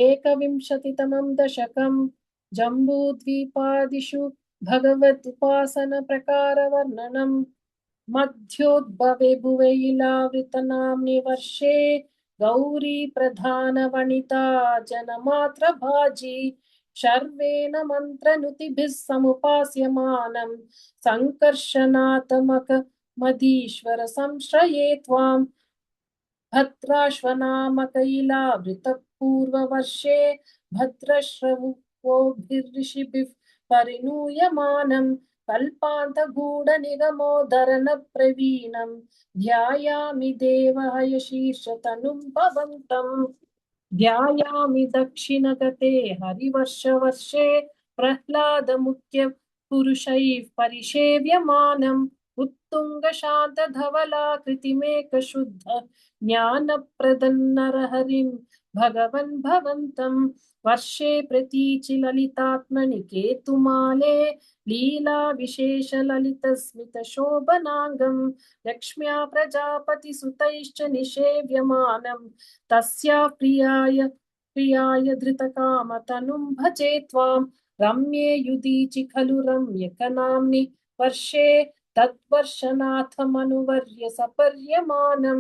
एकविंशतितमं दशकं जम्बूद्वीपादिषु भगवदुपासनप्रकारवर्णनं मध्योद्भवे भुवैलावृतनाम्नि वर्षे गौरी प्रधानवनिता जनमात्रभाजी शर्वेण मन्त्रनुतिभिः समुपास्यमानं सङ्कर्षणात्मकमधीश्वर संश्रये त्वाम् भद्राश्वनामकैलावृतपूर्ववर्षे भद्रश्रवोभिर्षिभिः परिणूयमानं कल्पान्तगूढनिगमोदरनप्रवीणं ध्यायामि देवहयशीर्षतनुं भवन्तम् ध्यायामि दक्षिणगते हरिवर्षवर्षे प्रह्लादमुख्यपुरुषैः परिसेव्यमानम् उत्तुङ्गशान्तधवलाकृतिमेकशुद्ध ज्ञानप्रदन्नरहरिं भगवन् भवन्तं वर्षे प्रतीचि ललितात्मनि केतुमाले लीला विशेष ललितस्मितशोभनाङ्गं लक्ष्म्या प्रजापतिसुतैश्च निषेव्यमानं तस्या प्रियाय धृतकामतनुं भजे त्वां रम्ये युदीचि खलु रम्यकनाम्नि वर्षे तद्वर्षनाथमनुवर्य सपर्यमानं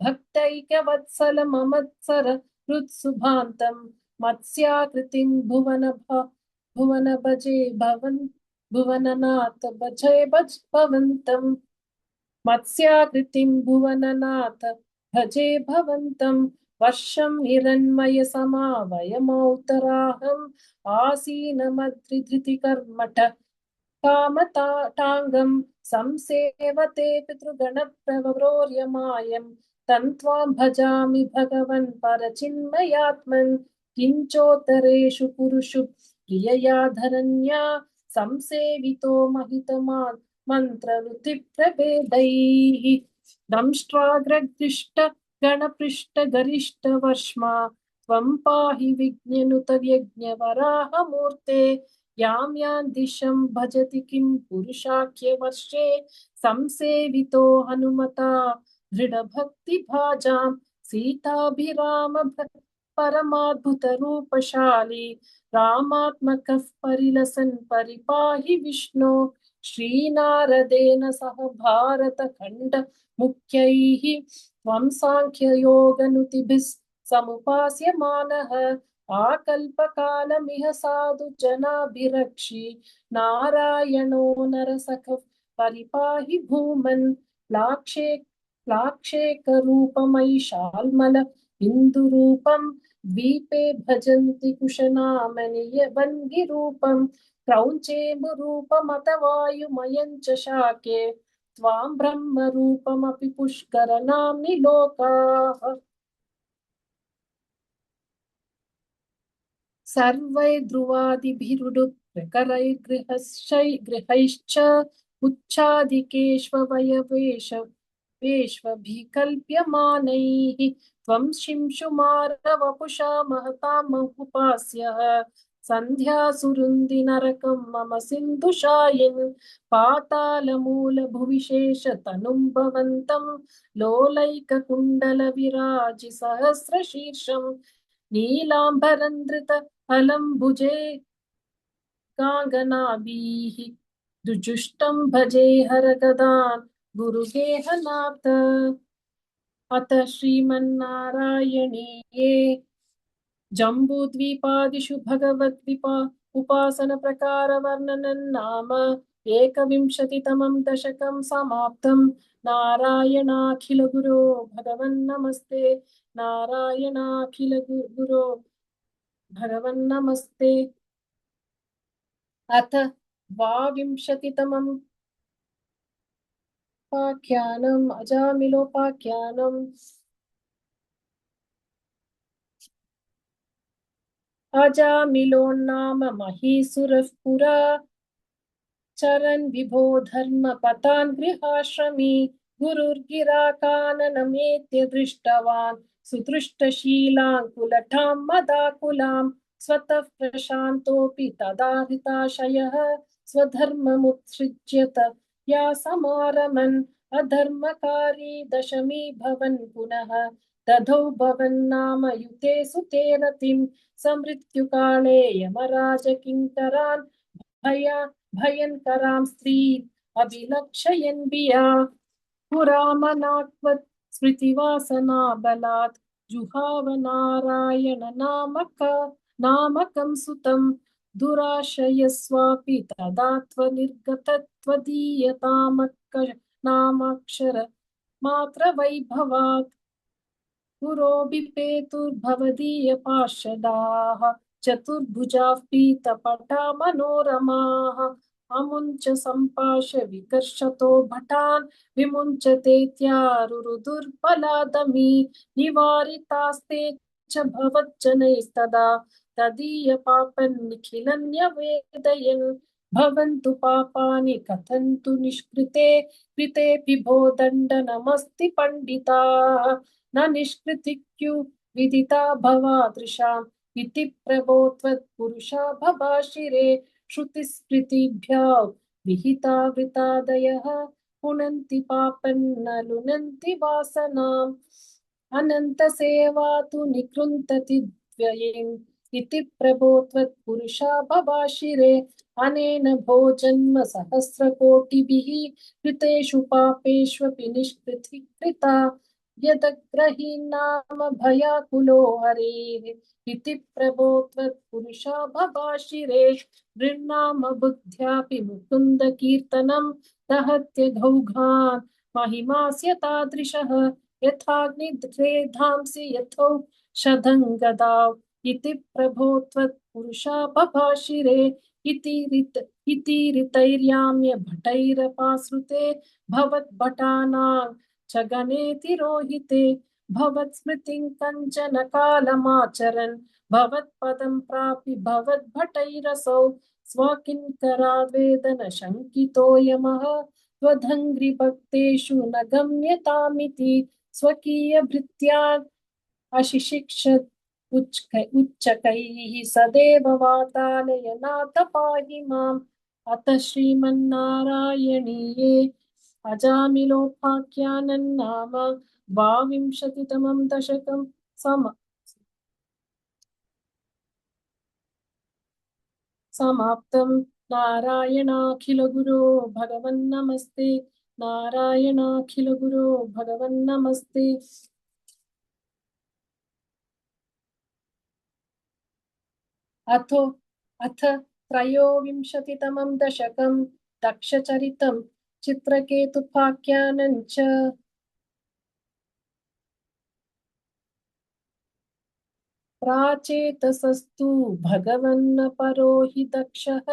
भक्तैकवत्सलममत्सर हृत्सुभान्तं मत्स्याकृतिं भुवन भजे भुवननाथ भजे भवन्तम् मत्स्याकृतिं भुवननाथ भजे भवन्तं वर्षं हिरण्मयसमावयमौतराहम् आसीनमद्रिधृतिकर्मठ कामताटाङ्गं संसेवते पितृगणप्रवरोर्यमायं तन्त्वां भजामि भगवन् परचिन्मयात्मन् किञ्चोत्तरेषु पुरुषु प्रियया धरण्या संसेवितो महितमा मन्त्ररुतिप्रभेदैः दंष्ट्राग्रदृष्ट गणपृष्ठ गरिष्ठ वर्ष्मा त्वं पाहि विज्ञनुत व्यज्ञवराहमूर्ते यां यां दिशं भजति किं पुरुषाख्यवर्षे संसेवितो हनुमता दृढभक्तिभाजां सीताभिराम परमाद्भुतरूपशाली रामात्मकः परिलसन् परिपाहि विष्णो श्रीनारदेन सह भारतखण्ड मुख्यैः त्वं साङ्ख्ययोगनुतिभिः समुपास्यमानः आकल्पकालमिह साधु जनाभिरक्षि नारायणो नरसखः परिपाहि भूमन् लाक्षेकरूपमैशाल्मल इन्दुरूपं द्वीपे भजन्ति कुशनामनियवन्गिरूपं क्रौञ्चेन्दुरूपमत वायुमयं च शाके त्वां ब्रह्मरूपमपि पुष्करनाम्नि लोकाः सर्वैर्ध्रुवादिभिरुडुप्रकरैर्गृहैश्च उच्चादिकेष्वभिकल्प्यमानैः त्वं शिंशुमारवपुषा महतां उपास्यः सन्ध्यासुरुन्धि नरकं मम सिन्धुशायिन् पातालमूलभुविशेषतनुं भवन्तं लोलैककुण्डलविराजि सहस्रशीर्षं नीलाम्बरन्धृत फलम्बुजे काङ्गनाभिः दुजुष्टं भजे हरगदान् गुरुगेहनाथ अथ श्रीमन्नारायणीये जम्बूद्वीपादिषु उपासनप्रकारवर्णनं नाम एकविंशतितमं दशकं समाप्तं नारायणाखिलगुरो भगवन्नमस्ते नारायणाखिलगुरो भगवन्नमस्ते अथ द्वाविंशतितमम् उपाख्यानम् अजामिलोपाख्यानम् अजामिलो नाम महीसुरः पुरा चरन् विभो धर्मपतान् गृहाश्रमी गुरुर्गिराकाननमेत्य दृष्टवान् सुदृष्टशीलाङ्कुलठां मदाकुलां स्वतः प्रशान्तोऽपि तदा हृताशयः स्वधर्ममुत्सृज्यत या समारमन् अधर्मकारी दशमी भवन् पुनः दधौ भवन्नाम युते सुते रतिं समृत्युकाले यमराजकिङ्करान् भयङ्करां स्त्रीम् अभिलक्षयन् बिया पुरामनाक्वत् स्मृतिवासना बलात् जुहाव नारायण नामकं सुतं दुराशयस्वापि तदा त्वनिर्गतत्वदीयतामक्षर मात्र वैभवात् पुरोभिपेतुर्भवदीयपार्षदाः चतुर्भुजाः पीतपटा मनोरमाः अमुञ्च सम्पाश विकर्षतो भटान् विमुञ्चतेत्यारुरुदुर्बलादमी निवारितास्ते च भवज्जनैस्तदा तदीयपापन्निखिलन्यवेदयन् भवन्तु पापानि कथन्तु निष्कृते कृतेऽपि भो दण्डनमस्ति पण्डिताः न विदिता भवादृशाम् इति प्रभो त्वत्पुरुषा भवाशिरे श्रुतिस्मृतिभ्यो विहिता वृतादयः पुनन्ति पापन्न लुनन्ति वासनाम् अनन्तसेवा तु निकृन्तति द्व्ययेम् इति प्रभो त्वत्पुरुषा भवाशिरे अनेन भोजन्म सहस्रकोटिभिः कृतेषु पापेष्वपि निष्कृतिकृता यदग्रहीन्नाम भयाकुलो हरेः इति प्रभो त्वत्पुरुषा भवाशिरे नृणाम बुद्ध्यापि मुकुन्द कीर्तनं दहत्य घौघान् महिमास्य तादृशः यथाग्निध्रेधांसि यथौषधं गदाव इति प्रभो त्वत्पुरुषा बभाषिरे इति ऋतैर्याम्य भटैरपाश्रुते भवद्भटानां च गणे तिरोहिते भवत्स्मृतिं कञ्चन कालमाचरन् भवत्पदं प्रापि भवद्भटैरसौ स्वकिङ्कराद्वेदन शङ्कितोऽयमः त्वदङ्घ्रिभक्तेषु न गम्यतामिति स्वकीयभृत्यान् अशिशिक्षत् उच्चकैः सदैव वातालयनाथ पाहि माम् अथ श्रीमन्नारायणीये अजामिलोपाख्यानं नाम 22तमं दशकं समाप्तं नारायणाखिलगुरो भगवन्नमस्ते नारायणाखिलगुरो भगवन्नमस्ते अथ त्रयोविंशतितमं दशकं दक्षचरितं चित्रकेतुपाख्यानं च प्राचेतसस्तु भगवन्न परो हि दक्षः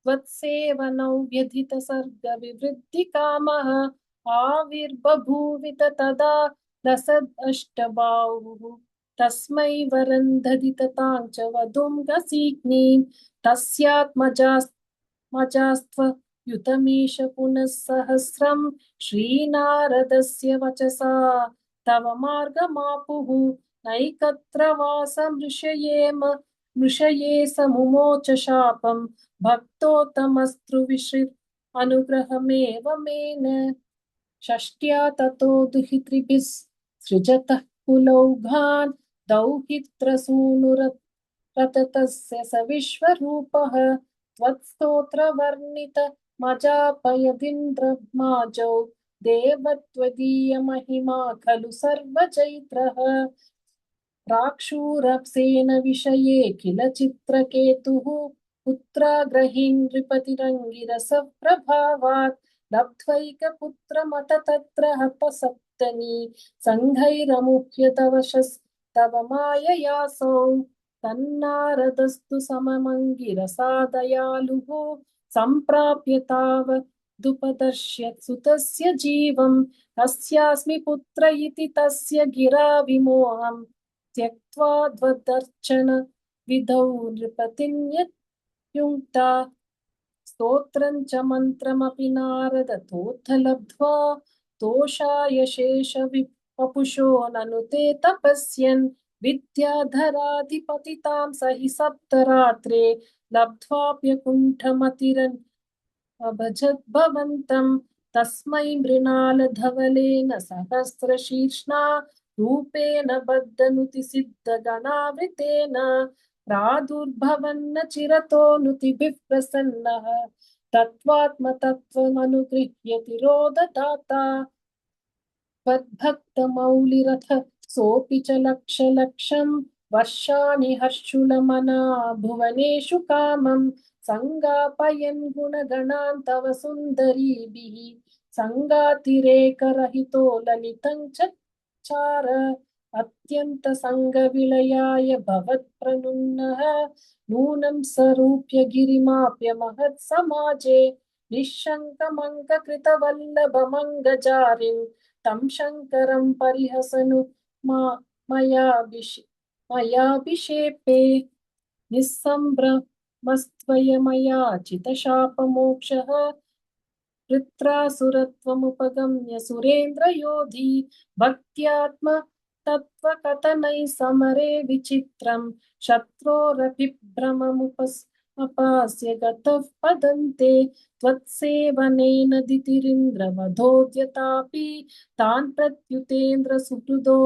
त्वत्सेवनौ व्यधितसर्गविवृद्धिकामः आविर्बभूवित तदा लसदष्टबाहुः तस्मै वरं दधिततां च वधूं गसीग्नीं तस्यात्मजास्त्वयुतमीश पुनः सहस्रं श्रीनारदस्य वचसा तव मार्गमापुः नैकत्र वासमृषये समुमोच शापं भक्तोत्तमस्त्रुविश्रित अनुग्रहमेव मेन षष्ट्या ततो दुहितृभिः सृजतः कुलौघान् दौहित्रसूनुरततस्य स विश्वरूपः त्वत्स्तोत्रवर्णित मजापयदिन्द्रमाजौ देवत्वदीयमहिमा खलु सर्वचैत्रः प्राक्षूरसेन विषये किल चित्रकेतुः पुत्राग्रहीन् नृपतिरङ्गिरसप्रभावात् लब्ध्वैकपुत्रमत तत्र हतसप्तमी सङ्घैरमुह्य तव माययासौ तन्नारदस्तु सममङ्गिरसादयालुः सम्प्राप्य तावदुपदर्श्य सुतस्य जीवं कस्यास्मि पुत्र इति तस्य गिरा विमोहम् त्यक्त्वा द्वदर्चन विधौ नृपतिन्युक्ता स्तोत्रं च मन्त्रमपि नारदतोऽथ लब्ध्वा तोषाय शेष वपुषो ननु ते तपस्यन् विद्याधराधिपतितां स हि सप्तरात्रे लब्ध्वाप्यकुण्ठमतिरन् अभजद्भवन्तं तस्मै मृणालधवलेन सहस्रशीर्ष्णा रूपेण बद्धनुतिसिद्धगणावृतेन प्रादुर्भवन्न चिरतोऽनुतिभिः प्रसन्नः तत्त्वात्मतत्त्वमनुगृह्य तिरोददाता त्वद्भक्तमौलिरथ सोऽपि च लक्षलक्षं वर्षाणि हर्षुलमना भुवनेषु कामं सङ्गापयन् गुणगणान् तव सुन्दरीभिः सङ्गातिरेकरहितो ललितं चचार अत्यन्तसङ्गविलयाय भवत्प्रनुन्नः नूनं सरूप्य गिरिमाप्य महत्समाजे निःशङ्कमङ्ककृतवल्लभमङ्गजारिन् तं शङ्करं परिहसनु मयाभिषेपे निस्सम्भ्रमस्त्वयमया चितशापमोक्षः वृत्रासुरत्वमुपगम्य सुरेन्द्रयोधी भक्त्यात्म तत्त्वकथनैः समरे विचित्रं शत्रोरभिभ्रममुपस्य गतः पदन्ते त्वत्सेवनेन दितिरिन्द्रवधोद्यतापि तान् प्रत्युतेन्द्र सुहृदो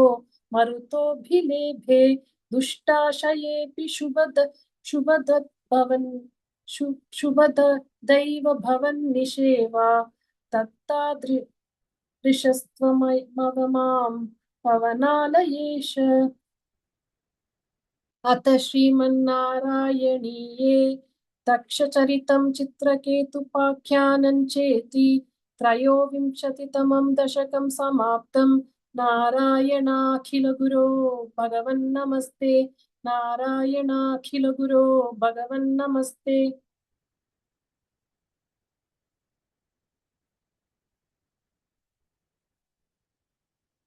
मरुतोऽभिलेभे दुष्टाशयेऽपि शुभद भवन् शुभदैव भवन्निषेवा तत्तादृशस्त्वमवमां पवनालयेश अथ श्रीमन्नारायणीये तक्षचरितं चित्रकेतुपाख्यानं चेति त्रयोविंशतितमं दशकं समाप्तं नारायणाखिलगुरो भगवन्नमस्ते नारायणाखिलगुरो भगवन्नमस्ते।